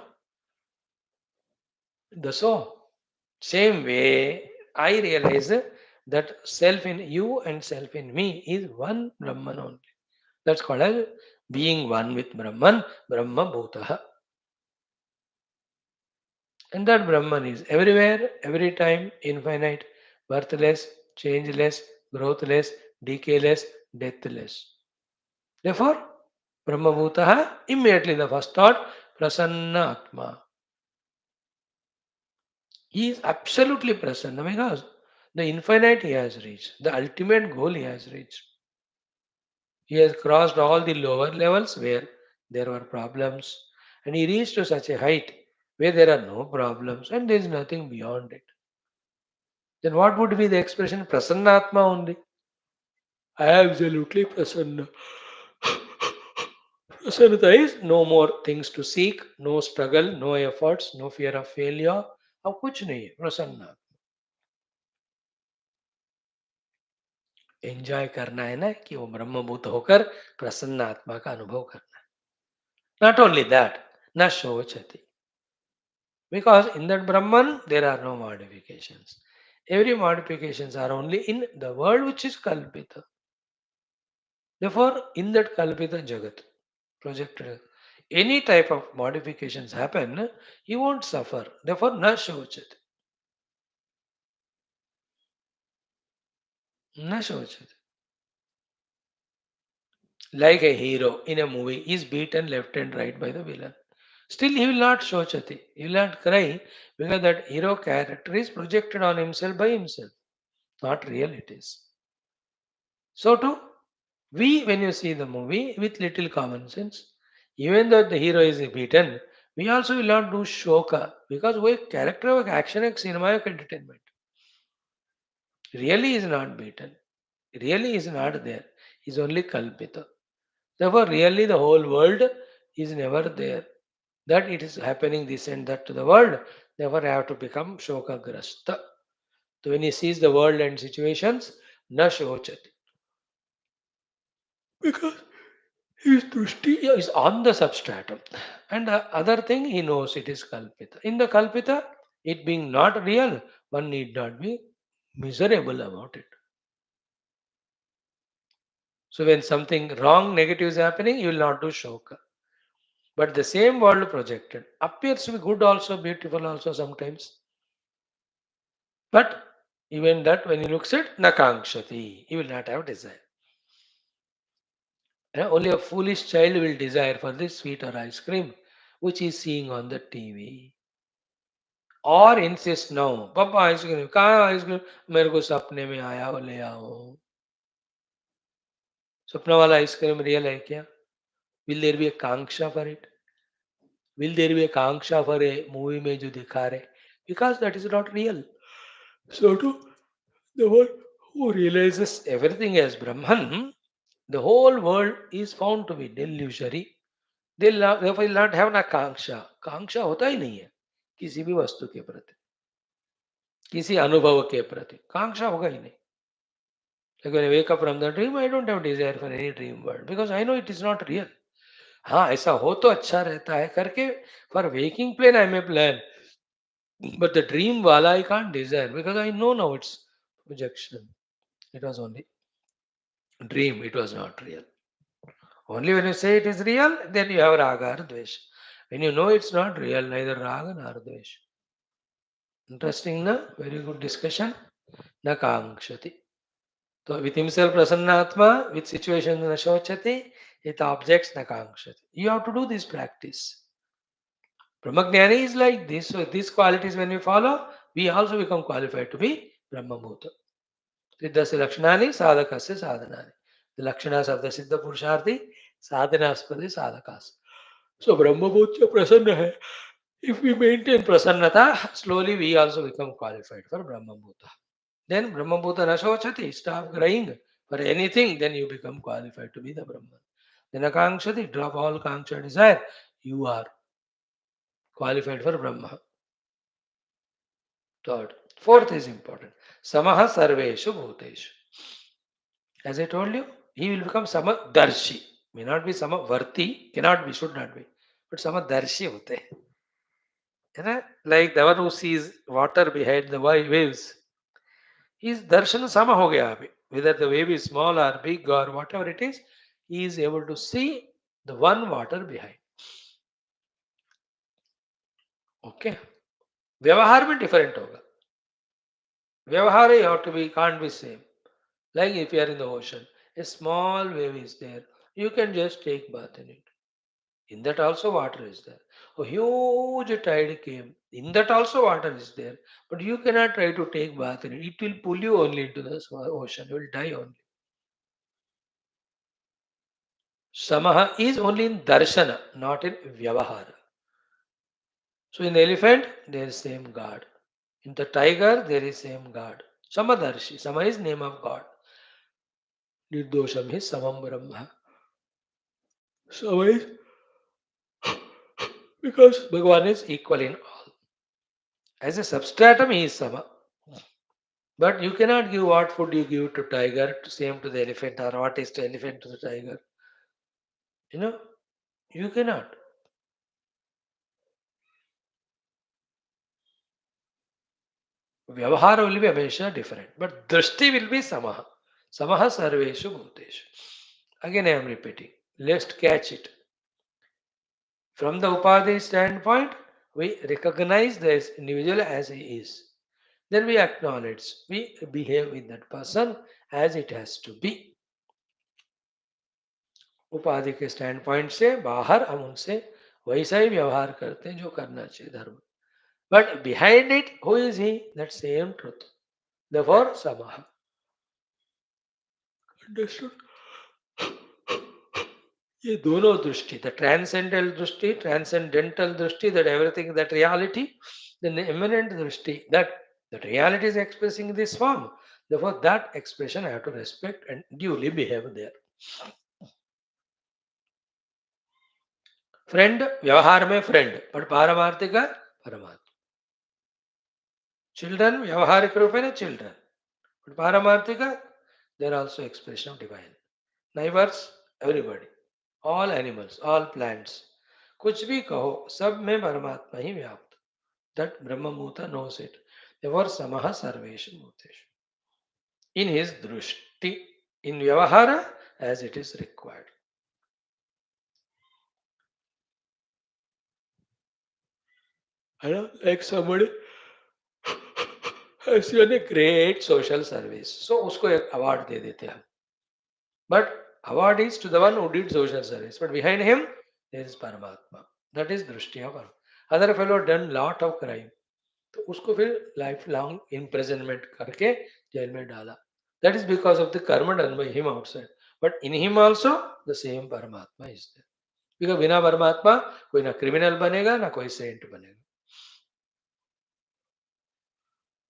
The so. Same way, I realize that self in you and self in me is one Brahman only. That's called as being one with Brahman, Brahma Bhutaha. And that Brahman is everywhere, every time, infinite, birthless, changeless, growthless, decayless, deathless. Therefore, Brahma Bhutaha, immediately the first thought, Prasanna Atma. He is absolutely present because the infinite he has reached, the ultimate goal he has reached. He has crossed all the lower levels where there were problems, and he reached to such a height where there are no problems and there is nothing beyond it. Then what would be the expression? Prasannatma only. Absolutely prasanna. Prasannata is no more things to seek, no struggle, no efforts, no fear of failure. अब कुछ नहीं है प्रसन्न. Enjoy करना है ना कि वो ब्रह्मभूत होकर प्रसन्न आत्मा का अनुभव करना. Not only that, na shochati. Because in that Brahman there are no modifications. Every modifications are only in the world which is kalpita. Therefore, in that kalpita jagat, projected, any type of modifications happen, he won't suffer. Therefore, na shochati. Na shochati. Like a hero in a movie is beaten left and right by the villain. Still, he will not show chati. He will not cry because that hero character is projected on himself by himself. Not real, it is. So, too, we, when you see the movie with little common sense, even though the hero is beaten, we also will not do shoka because we character of action is cinema of entertainment. Really is not beaten. Really is not there. Is only kalpita. Therefore, really the whole world is never there. That it is happening this and that to the world. Therefore, I have to become shokagrasta. So when he sees the world and situations, na shochati. Because his drushti is on the substratum. And the other thing, he knows it is kalpita. In the kalpita, it being not real, one need not be miserable about it. So when something wrong, negative is happening, you will not do shoka. But the same world projected appears to be good also, beautiful also sometimes. But Even that when he looks at nakangshati, he will not have desire. Only a foolish child will desire for this sweet or ice cream, which he is seeing on the TV. और insist no, पापा ice cream कहाँ ice cream मेरे को सपने में आया हो ले आओ सपना वाला आइसक्रीम रियल है क्या will there be a kanksha for it will there be a kanksha for a movie में जो दिखा रहे because that is not real so to the one who realizes everything as Brahman, the whole world is found to be delusory. Therefore will not have na Kanksha Kanksha होता ही नहीं है किसी भी वस्तु के प्रति किसी अनुभव के प्रति कांक्षा होगा ही नहीं like when I wake up from the dream I don't have desire for any dream world because I know it is not real हाँ ऐसा हो तो अच्छा रहता है करके for waking plan I may plan but the dream वाला I can't desire because I know now it's projection it was only dream it was not real only when you say it is real then you have raga or dvesh when you know it's not real neither raga nor dvesh interesting na very good discussion na kankshati so with himself prasannatma with situation na shochati with objects na kankshati you have to do this practice Brahmagnani is like this. So these qualities when we follow, we also become qualified to be Brahma Bhuta. Siddhasya Lakshanani Sadhakasya Sadhanani. The Lakshanas of the Siddha Purusharthi, Sadhanaspati Sadhakas. So Brahma Bhuta Prasanna hai. If we maintain Prasannata, slowly we also become qualified for Brahma Bhuta. Then Brahma Bhuta Nashochati, stop crying for anything, then you become qualified to be the Brahman. Then Akankshati, drop all Kanksha desire, you are qualified for Brahma. Third. Fourth is important. Samaha sarveshu bhuteshu. As I told you, he will become samadarshi. May not be samavarti, cannot be, should not be. But samadarshi hote. Like the one who sees water behind the waves. His darshan sama ho gaya abhi. Whether the wave is small or big or whatever it is, he is able to see the one water behind. Okay. व्यवहार में different होगा. व्यवहार you have to be can't be same. Like if you are in the ocean, a small wave is there. You can just take bath in it. In that also water is there. A huge tide came. In that also water is there. But you cannot try to take bath in it. It will pull you only into the ocean. You will die only. Samaha is only in darshana, not in vyavahara. So in the elephant, there is same God. In the tiger, there is same God. Samadarshi. Sama is name of God. Nirdosham is samam brahma. Sama is because Bhagavan is equal in all. As a substratum, he is Sama. But you cannot give what food you give to tiger to same to the elephant or what is to elephant to the tiger. You know, you cannot. Vyavahara will be Hamesha different. But Drishti will be Samaha. Samaha Sarveshu Bhuteshu. Again I am repeating. Let's catch it. From the Upadhi standpoint, we recognize this individual as he is. Then we acknowledge, we behave with that person as it has to be. उपाधि के stand point से बाहर हम उनसे वैसा ही व्यवहार करते हैं जो करना चाहिए धर्म but behind it who is he that same truth therefore समः अंडरस्टूड ये दोनों दृष्टि द ट्रांसेंडेंटल दृष्टि that everything that reality the immanent दृष्टि that reality is expressing this form therefore that expression I have to respect and duly behave there friend व्यवहार में friend but पारमार्थिक परमात्मा Children, vyavaharika rupena children. But paramarthika, they are also expression of divine. Neighbors, everybody. All animals, all plants. कुछ भी कहो सब में परमात्मा ही व्याप्त that Brahmabhuta knows it. Therefore, samaha sarveshu bhuteshu. In his drushti, in vyavahara, as it is required. I know, like somebody has done a great social service. So उसको एक award दे देते हैं. But award is to the one who did social service. But behind him, there is Paramatma. That is Drishtiya Parama. Other fellow done lot of crime. तो उसको फिर life long imprisonment करके जेल में डाला. That is because of the karma done by him outside. But in him also the same परमात्मा is there. Because बिना परमात्मा कोई ना क्रिमिनल बनेगा ना कोई सेंट बनेगा.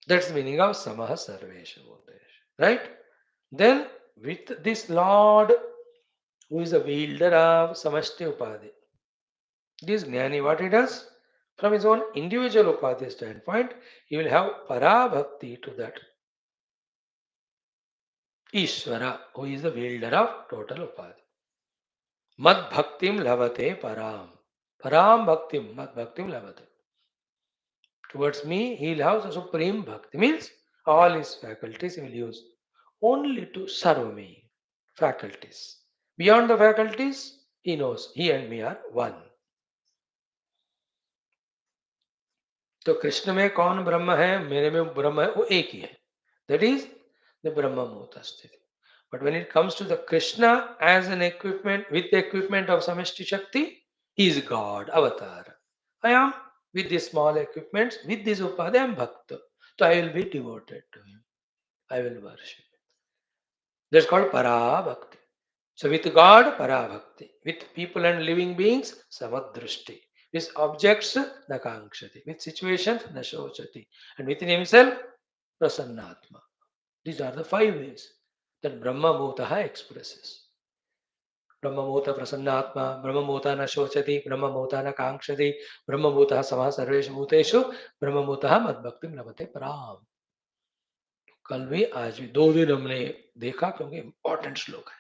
दैट्स मीनिंग ऑफ समः सर्वेषु भूतेषु. Right. Then with this Lord who is a wielder of Samashti Upadhi. This Gnani, what he does? From his own individual Upadhi standpoint, he will have Parabhakti to that Ishvara, who is the wielder of total Upadhi. Mad Bhaktim Lavate Param. Param Bhaktim, Mad Bhaktim Lavate. Towards me, he will have the supreme Bhakti. Means all his faculties he will use only to serve me. Faculties. Beyond the faculties, he knows he and me are one. तो कृष्ण में कौन ब्रह्म है, मेरे में ब्रह्म है, वो एक ही है. दैट इज द ब्रह्मभूत स्थिति. But when it comes to the Krishna as an equipment, with the equipment of Samashti Shakti, he is God, Avatar. I am with these small equipments, with this Upadhi, I am Bhakta. So I will be devoted to him. I will worship. That's called Parabhakti. So with God, Parabhakti. With people and living beings, Samadrushti. With objects, Nakangshati. With situations, Nashochati. And within himself, Prasannatma. These are the 5 ways that Brahma Bhutaha expresses. Brahma Bhuta Prasannatma, Brahma Bhuta Nashochati, Brahma Bhuta Nakangshati, Brahma Bhutaha Samah Sarveshu Bhuteshu, Brahma Bhutaha Madbhaktim Lavate Param. कल भी आज भी 2 दिन हमने देखा क्योंकि important श्लोक है.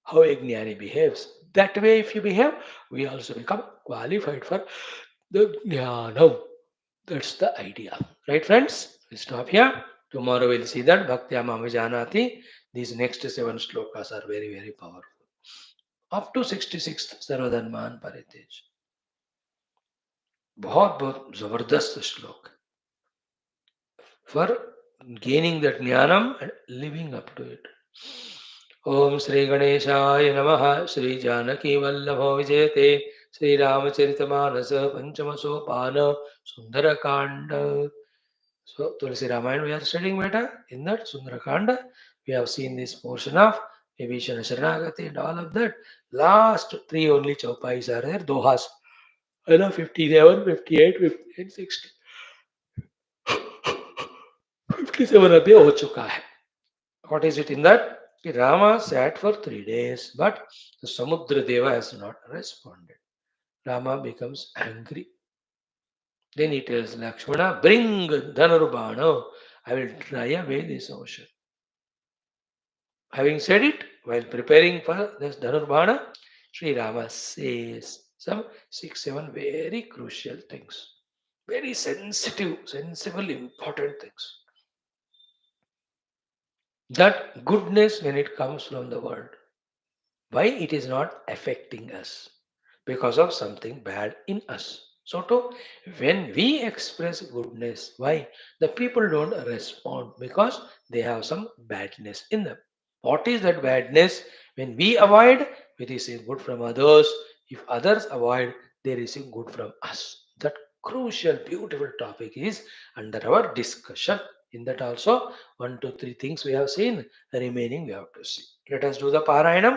How a Gnani behaves. That way, if you behave, we also become qualified for the Jnanam. That's the idea. Right, friends? We stop here. Tomorrow we'll see that Bhaktya Mamajanati. These next 7 shlokas are very, very powerful. Up to 66th Sarvadharman Paritej. बहुत बहुत जबरदस्त श्लोक for gaining that jnanam and living up to it. ओम श्री गणेशाय नमः. श्री जानकी वल्लभो विजयते. श्री रामचरितमानस पंचम सोपान Sundarkand. So Tulsi Ramayana we are studying better. In that Sundarakanda, we have seen this portion of Vibhishana Sharanagati and all of that. Last 3 only chaupais are there. Dohas. 57, 58, 59, 60. 57 अभी हो चुका है. What is it in that? Rama sat for 3 days, but the Samudra Deva has not responded. Rama becomes angry. Then he tells Lakshmana, bring Dhanurbana, I will dry away this ocean. Having said it, while preparing for this Dhanurbana, Sri Rama says some 6-7 very crucial things. Very sensitive, sensible, important things. That goodness when it comes from the world, why it is not affecting us? Because of something bad in us. So too, when we express goodness, why? The people don't respond because they have some badness in them. What is that badness? When we avoid, we receive good from others. If others avoid, they receive good from us. That crucial, beautiful topic is under our discussion. In that also, 1, 2, 3 things we have seen, the remaining we have to see. Let us do the Parayanam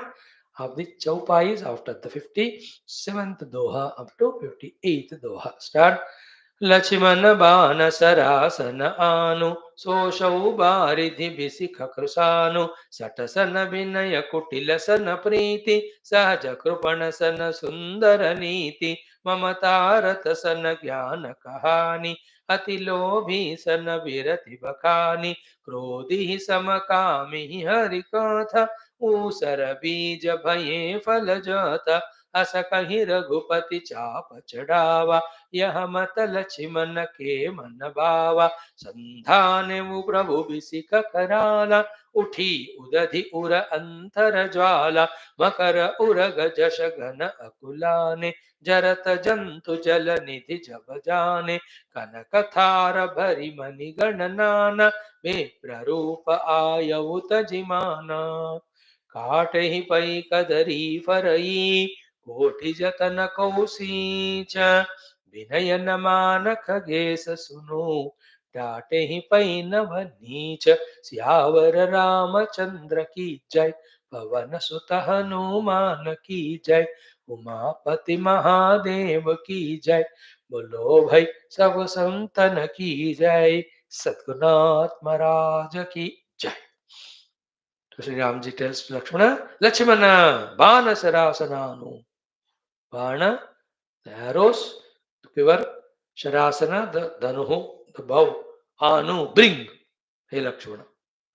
of the Chaupais after the 57th Doha up to 58th Doha. Start. Lakshman बान सरासन आनु सोशौ बारिधि बिसिख कृसानु सटसन विनय कुटिल सन प्रीति सहज कृपण सन सुंदर नीति ममतारत सन ज्ञान कहानी अति लोभी सन विरति बखानी क्रोधि समकामी हरि कथा ऊसर बीज भये फल जाता अस कहीं रघुपति चाप चढ़ावा, यह मत लक्ष्मण के मन भावा। संधान मु प्रभु बिसिक कराला, उठी उदधि उर अंतर ज्वाला। मकर उरग जश घन अकुलाने, जरत जंतु जल निधि जब जाने। कनक थार भरि मणि गणनाना, में प्ररूप आयउ तजिमाना। काटहि पै कदरी फरई, कोटि जतन कौसीच। विनय न मान खगेश सुनो, डांटेहि पै नभ नीच। सियावर रामचंद्र की जय, पवन सुत हनुमान की जय। उमापति महादेव की जय, बोलो भाई सब संतन की जय। सद्गुरुनाथ महाराज की जय। तो Shri Ram ji tells Lakshmana, Lakshmana, Bana Sarasana, Bana, the arrows, the quiver, Sharasana, the Dhanuhu, the bow, Anu, bring, hey Lakshmana.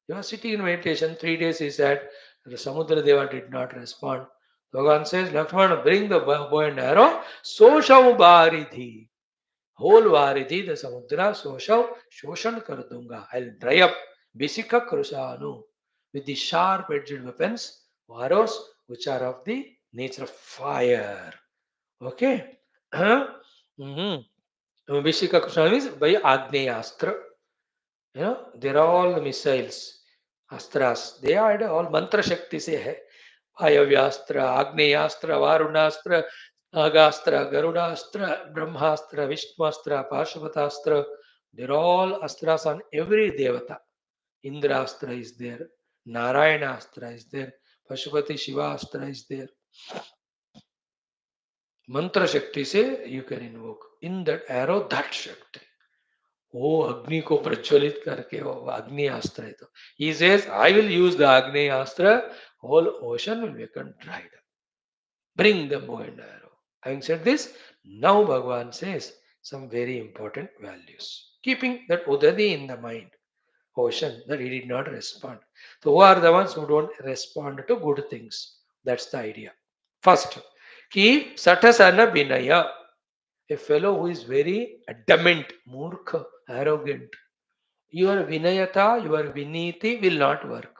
You are sitting in meditation, 3 days he said, the Samudra Deva did not respond. Bhagavan says, Lakshmana, bring the bow and arrow, so shall Baridhi. Whole Varidhi, the Samudra, Soshau, Shoshan kar dunga. I'll dry up Bisika Krusanu with the sharp edged weapons, Varos, which are of the nature of fire. Okay? Mm-hmm. Bisika Krusanu is by Agneyastra. You know, they're all missiles, astras. They are all mantra shakti se hai. Vayavyastra आग्नेयास्त्र वारुणास्त्र Nagastra गरुडास्त्र Brahmastra विष्णुअस्त्र Pashupatastra. They're all astras on every devata. Indrastra is there, Narayanastra is there, Pashupati Shivastra is there. Mantra Shakti se you can invoke. In that arrow, that Shakti. वो अग्नि को प्रज्वलित करके वो अग्नि अस्त्र है. तो he says, I will use the Agni Astra, whole ocean will become dried up. Bring the bow and arrow. Having said this, now Bhagavan says some very important values. Keeping that Udadi in the mind, ocean, that he did not respond. So who are the ones who don't respond to good things? That's the idea. First, keep Satasana Vinaya. A fellow who is very adamant, murkha, arrogant. Your Vinayata, your Viniti will not work.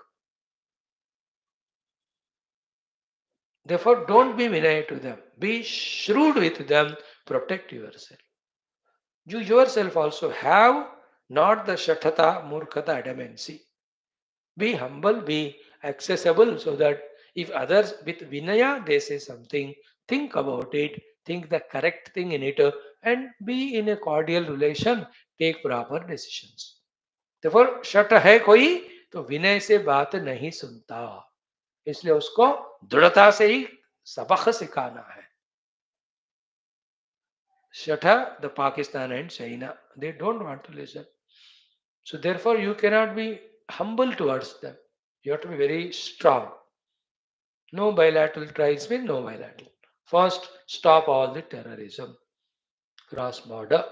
Therefore, don't be Vinaya to them. Be shrewd with them. Protect yourself. You yourself also have not the Shatata, Murkhata, adamancy. Be humble, be accessible so that if others with Vinaya they say something, think about it, think the correct thing in it, and be in a cordial relation, take proper decisions. Therefore, shut है कोई तो विनय से बात नहीं सुनता, इसलिए उसको दृढ़ता से ही सबक सिखाना है. Shatha, the Pakistan and China, they don't want to listen. So therefore, you cannot be humble towards them. You have to be very strong. No bilateral ties mean no bilateral. First, stop all the terrorism, cross border.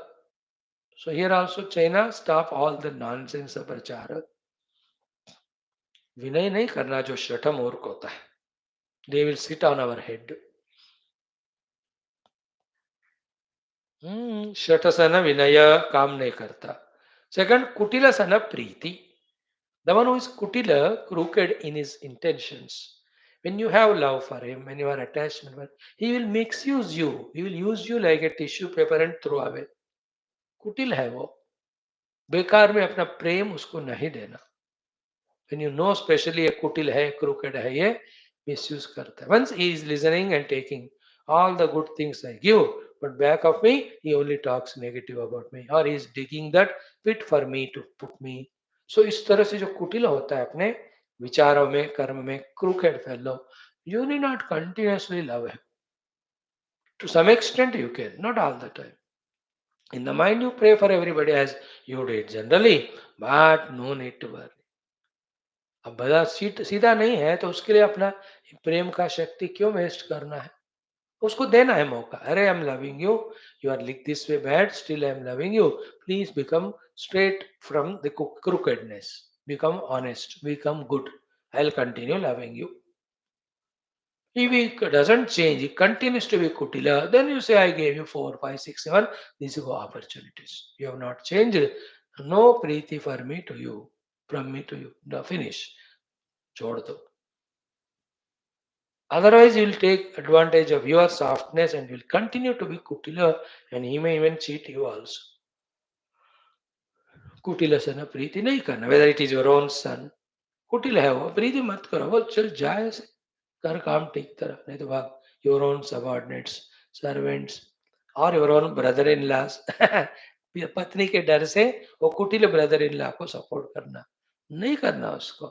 So here also China, stop all the nonsense of प्रचार. विनय नहीं करना जो शठ मूर्ख होता है. They will sit on our head. शठसन विनय काम नहीं करता. Second, कुटिलसन Preeti. The one who is kutila, crooked in his intentions. When you have love for him, when you are attached, he will misuse you. He will use you like a tissue paper and throw away. कुटिल है वो. बेकार में अपना प्रेम उसको नहीं देना. When you know especially a कुटिल है, crooked है, ये misuse करता है. Once he is listening and taking all the good things I give, but back of me, he only talks negative about me, or he is digging that pit for me to put me. So इस तरह से जो कुटिल होता है अपने विचारों में, कर्म में, crooked fellow, you need not continuously love him. To some extent you can, not all the time. In the mind you pray for everybody as you did generally, but no need to worry. अब बड़ा सीधा नहीं है तो उसके लिए अपना प्रेम का शक्ति क्यों वेस्ट करना है. उसको देना है मौका. अरे I am loving you, you are like this way bad, still I am loving you, please become straight from the crookedness, become honest, become good, I'll continue loving you. If he doesn't change, he continues to be Kutila, then you say, I gave you 4, 5, 6, 7. These are opportunities. You have not changed. No Preeti for me to you, from me to you. No, finish. Chhod do. Otherwise, he will take advantage of your softness and will continue to be Kutila, and he may even cheat you also. कुटिल से ना प्रीति नहीं करना, whether it is your own son. कुटिल है वो, प्रीति मत करो, वो चल जाए से कर काम ठीक तरह, नहीं तो भाग. Your own subordinates, servants, और your own brother in laws. पत्नी के डर से वो कुटिल ब्रदर इन लॉ को सपोर्ट करना नहीं करना उसको.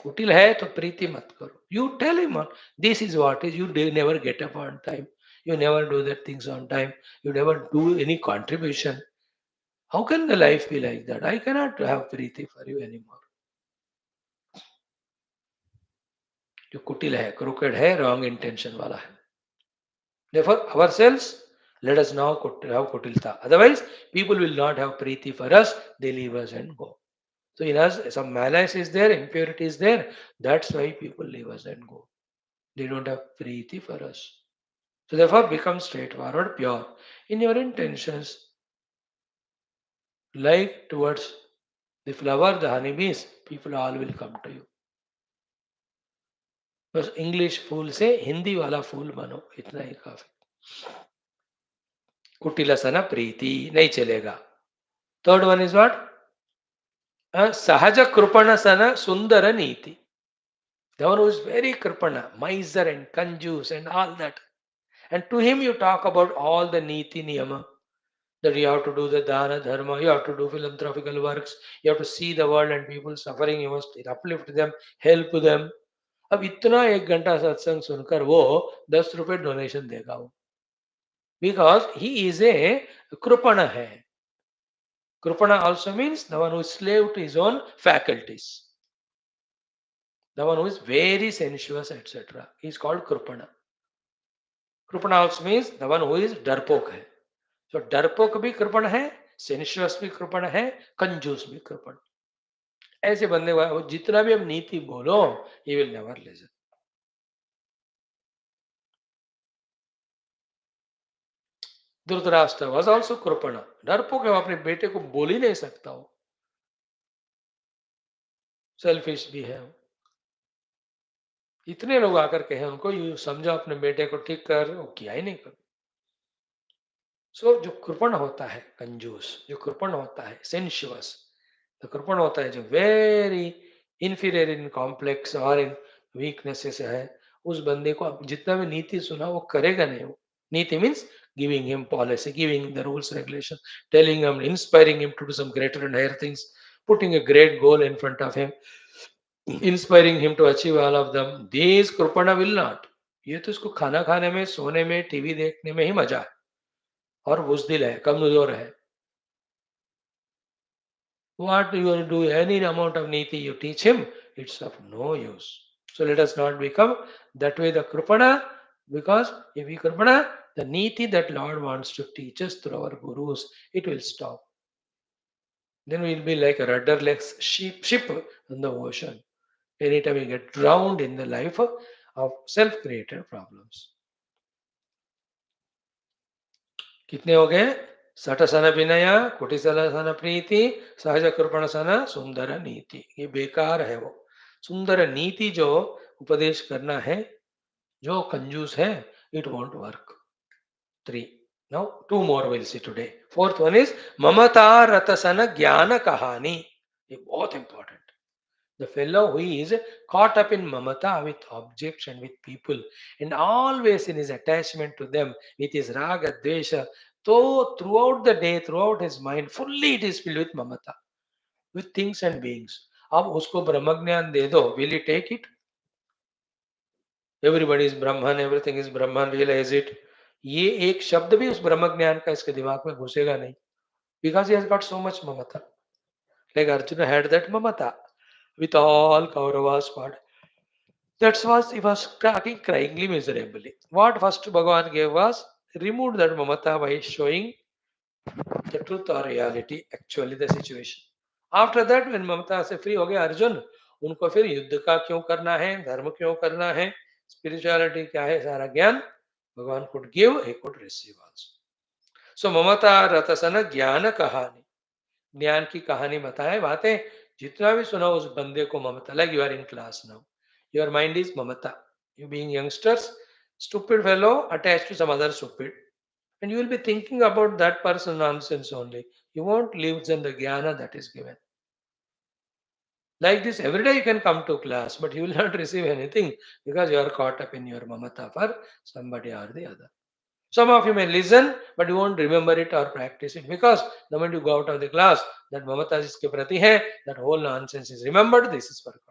कुटिल है तो प्रीति मत करो. You tell him this is what is. You never get up on time. You never do the things on time. You never do any contribution. How can the life be like that? I cannot have Preeti for you anymore. जो कुटिल है, crooked है, wrong intention वाला है. Therefore, ourselves, let us now have kutilta. Otherwise, people will not have Preeti for us. They leave us and go. So in us, some malice is there, impurity is there. That's why people leave us and go. They don't have Preeti for us. So therefore, become straightforward, pure in your intentions. Like towards the flower, the honeybees, people all will come to you. बस English फूल से हिंदी वाला फूल बनो, इतना ही काफी. कुटिलसन प्रीति नहीं चलेगा. Third one is what? सहज कृपण सन सुंदर नीति. The one who is very kripana, miser and conjuice and all that. And to him you talk about all the niti niyama. That you have to do the dana dharma, you have to do philanthropical works, you have to see the world and people suffering, you must uplift them, help them. अब इतना 1 घंटा सत्संग सुनकर वो 10 रुपए donation देगा वो, because he is a कृपण है. Krupana also means the one who is slave to his own faculties, the one who is very sensuous, etc. He is called Krupana. Krupana also means the one who is डरपोक है. So डरपोक भी कृपण है, sensuous भी कृपण है, कंजूस भी कृपण. ऐसे बंदे जितना भी हम नीति बोलो, he will never listen. Dhritarashtra was also कृपण. डरपोक है, वो अपने बेटे को बोल ही नहीं सकता हो. सेल्फिश भी है. इतने लोग आकर कहे उनको, यू समझो अपने बेटे को ठीक कर, वो किया ही नहीं कर. सो जो कृपण होता है कंजूस, जो कृपण होता है सेंशुअस, तो कृपण होता है जो वेरी इंफीरियर इन कॉम्प्लेक्स और इन वीकनेसेस है, उस बंदे को आप जितना भी नीति सुना वो करेगा नहीं. वो नीति means giving him policy, giving the rules regulation, telling him, inspiring him to do some greater and higher things, putting a great goal in front of him, inspiring him to achieve all of them. These कृपणा will not. ये तो इसको खाना खाने में, सोने में, TV देखने में ही मजा है, और बुजदिल है, कमजोर है. What you will do, any amount of niti you teach him, it's of no use. So let us not become that way the kripana, because if we kripana, the niti that Lord wants to teach us through our gurus, it will stop. Then we will be like a rudderless ship in the ocean. Anytime we get drowned in the life of self-created problems. कितने हो गए? सटसन विनय, कुटिसल प्रीति, सहज कृपण सन सुंदर नीति. ये बेकार है. वो सुंदर नीति जो उपदेश करना है, जो कंजूस है, it won't work. 3. Now 2 more we'll see today. Fourth one is ममता रतसन ज्ञान कहानी. ये बहुत important. The fellow who is caught up in mamata with objects and with people, and always in his attachment to them, with his raga, dvesha, so throughout the day, throughout his mind, fully it is filled with mamata, with things and beings. अब उसको ब्रह्म ज्ञान दे दो, will he take it? Everybody is Brahman, everything is Brahman, realize it. ये एक शब्द भी उस ब्रह्म ज्ञान का इसके दिमाग में घुसेगा नहीं, because he has got so much mamata. Like Arjuna had that mamata with all Kauravas part. That's was he was cracking cryingly miserably. What first Bhagavan gave was removed that mamata by showing the truth or reality, actually the situation. After that, when mamata से free हो गए अर्जुन, उनको फिर युद्ध का क्यों करना है, धर्म क्यों करना है, स्पिरिचुअलिटी क्या है? सारा ज्ञान भगवान could give, he could receive also. So ममता रतसन ज्ञान कहानी, ज्ञान की कहानी बताए, बातें जितना भी सुना उस बंदे को ममता, like you are in class now, your mind is ममता, you being youngsters, stupid fellow attached to some other stupid, and you will be thinking about that person nonsense only. You won't listen the jnana that is given. Like this, every day you can come to class, but you will not receive anything because you are caught up in your mamata for somebody or the other. Some of you may listen, but you won't remember it or practice it because the moment you go out of the class, that mamata jiske prati hai, that whole nonsense is remembered, this is forgotten.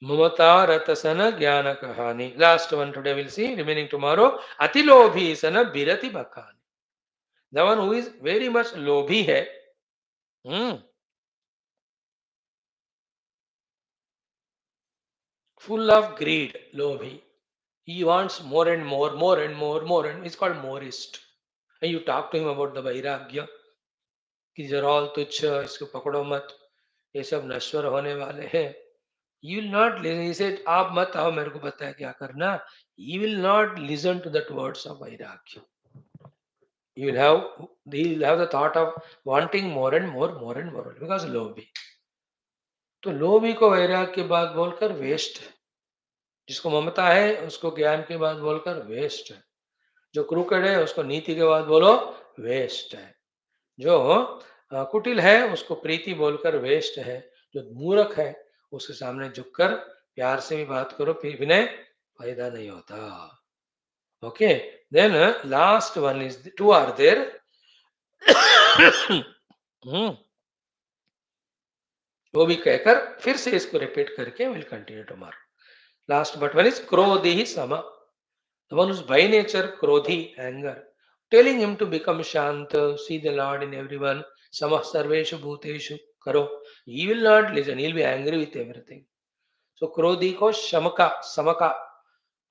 Mamata ratasana jnana kahani. Last one today we'll see, remaining tomorrow. Atilobhi sana birati bakani. The one who is very much lobhi hai. Full of greed, lobhi. He wants more and more, more and more, more, and it's called morist. And you talk to him about the vairagya, कि these are all तुच्छ, इसको पकड़ो मत, ये सब नश्वर होने वाले हैं. You will not listen. He said, आप मत आओ मेरे को बताया क्या करना. He will not listen to that words of vairagya. He will have the thought of wanting more and more, more and more, because लोभी. तो लोभी को वैराग्य के बाद बोलकर वेस्ट है. जिसको ममता है उसको ज्ञान के बाद बोलकर वेस्ट है. जो क्रूकड है उसको नीति के बाद बोलो वेस्ट है. जो कुटिल है उसको प्रीति बोलकर वेस्ट है. जो मूर्ख है उसके सामने झुककर प्यार से भी बात करो फिर विनय फायदा नहीं होता. Okay, then last one is two are there. वो भी कहकर फिर से इसको रिपीट करके will continue tomorrow. Last but one is krodhi सम. The one who's by nature krodhi, anger, telling him to become shanta, see the Lord in everyone, samah sarveshu bhuteshu karo. He will not listen. He'll be angry with everything. So क्रोधी को शमका, समका,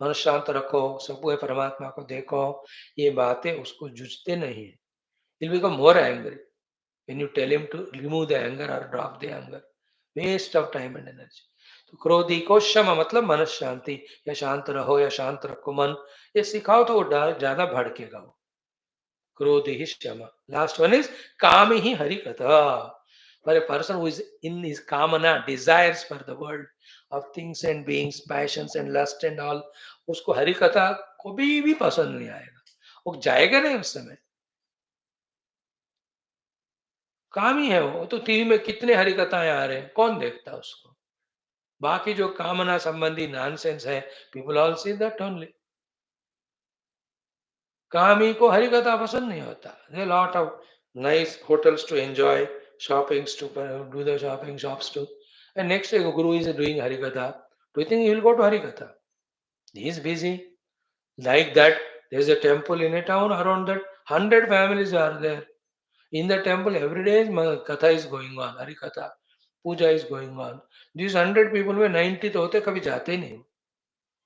मन शांत रखो, सब परमात्मा को देखो, ये बातें उसको जुझते नहीं है. He'll become more angry when you tell him to remove the anger or drop the anger. Waste of time and energy. तो क्रोधी को शम मतलब मन शांति, या शांत रहो या शांत रखो मन, ये सिखाओ तो वो ज्यादा भड़केगा वो. क्रोधी ही शम. लास्ट वन इज काम ही हरि कथा. For a person who is in his kamana, desires for the world of things and beings, passions and lust and all, उसको हरि कथा कभी भी पसंद नहीं आएगा. वो जाएगा नहीं उस समय. काम ही है वो. तो टीवी में कितने हरि कथाएं आ रहे हैं, कौन देखता उसको. बाकी जो कामना संबंधी नॉनसेंस है, people all see that only. कामी को हरि कथा पसंद नहीं होता. There lot of nice hotels to enjoy, shoppings to do the shopping shops to, and next day guru is doing Hari katha. Do you think he will go to Hari katha? He is busy. Like that there is a temple in a town, around that 100 families are there. In the temple every day katha is going on, hari katha, puja is going on. These 100 people में 90 तो होते कभी जाते नहीं.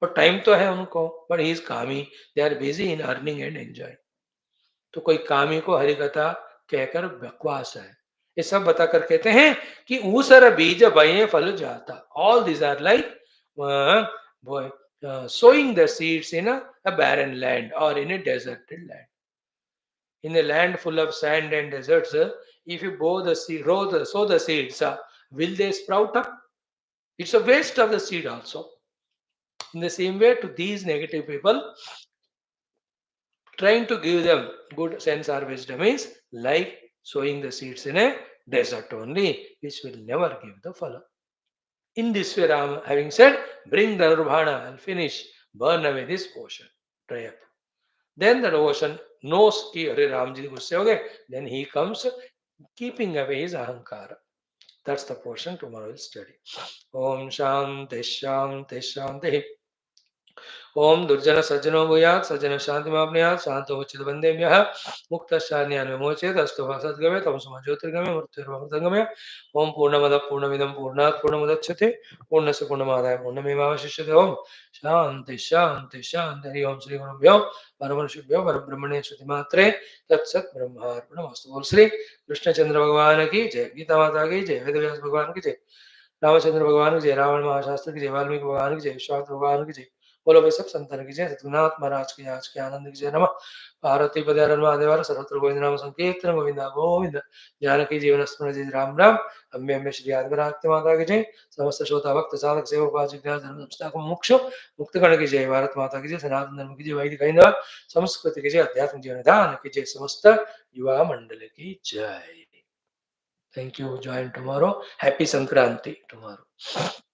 और time तो है उनको, but he is kami. They are busy in earning and enjoy. तो कोई कामी को हरि कथा कहकर बकवास है. ये सब बताकर कहते हैं कि ऊसर बीज बये फल जाता. All these are like sowing the seeds in a barren land or in a deserted land. In a land full of sand and deserts, if you sow the seeds, will they sprout up? It's a waste of the seed also. In the same way, to these negative people, trying to give them good sense or wisdom is like sowing the seeds in a desert only, which will never give the phala. In this way, Rama, having said, bring the Nirvana, I'll finish, burn away this ocean, dry up. Then that ocean knows कि अरे राम जी गुस्से हो गए. Then he comes keeping away his ahankara. That's the portion tomorrow we'll study. Om Shanti Shanti Shanti. ओम दुर्जन सज्जनो भूयात् सज्जन शांति मापनुयात् शांतो मुच्यते बन्देभ्यः मुक्तश्चान्यान् विमोचयेत् अस्तु भासद्गमे तमसो ज्योतिर्गमे मृत्युर्मृतङ्गमे. ओम पूर्णमदः पूर्णमिदं पूर्णात् पूर्णमुदच्यते पूर्णस्य पूर्णमादाय पूर्णमेवावशिष्यते. ओम शांति शांति शांति. हरि ओम श्री गुरुभ्यो परमर्षिभ्यो परब्रह्मणे श्रुतिमात्रे तत्सत् ब्रह्मार्पणमस्तु. बोल श्री कृष्णचंद्र भगवान की जय. गीता माता की जय. वेदव्यास भगवान की जय. रामचंद्र भगवान की जय, रावण महाशास्त्र की जय, वाल्मीकि भगवान की जय, विश्वामित्र भगवान की जय। बोलो भाई सब संतान की जय, सतगुरुनाथ महाराज की आज के आनंद की जय। नमः पार्वती पदारन महादेवर सर्वत्र गोविंद नाम संकीर्तन गोविंदा गोविंद। जानकी जीवन स्मरण जय राम राम। अम्बे अम्बे श्री आदिवराक्ति माता की जय। समस्त श्रोता भक्त साधक सेवक जिज्ञास धर्म संस्था को मोक्ष मुक्त गण की जय। भारत माता की जय, सनातन धर्म की जय, वैदिक हिंदू संस्कृति की जय, अध्यात्म जीवन दान की जय, समस्त युवा मंडल की जय। Thank you. Join tomorrow. Happy Sankranti tomorrow.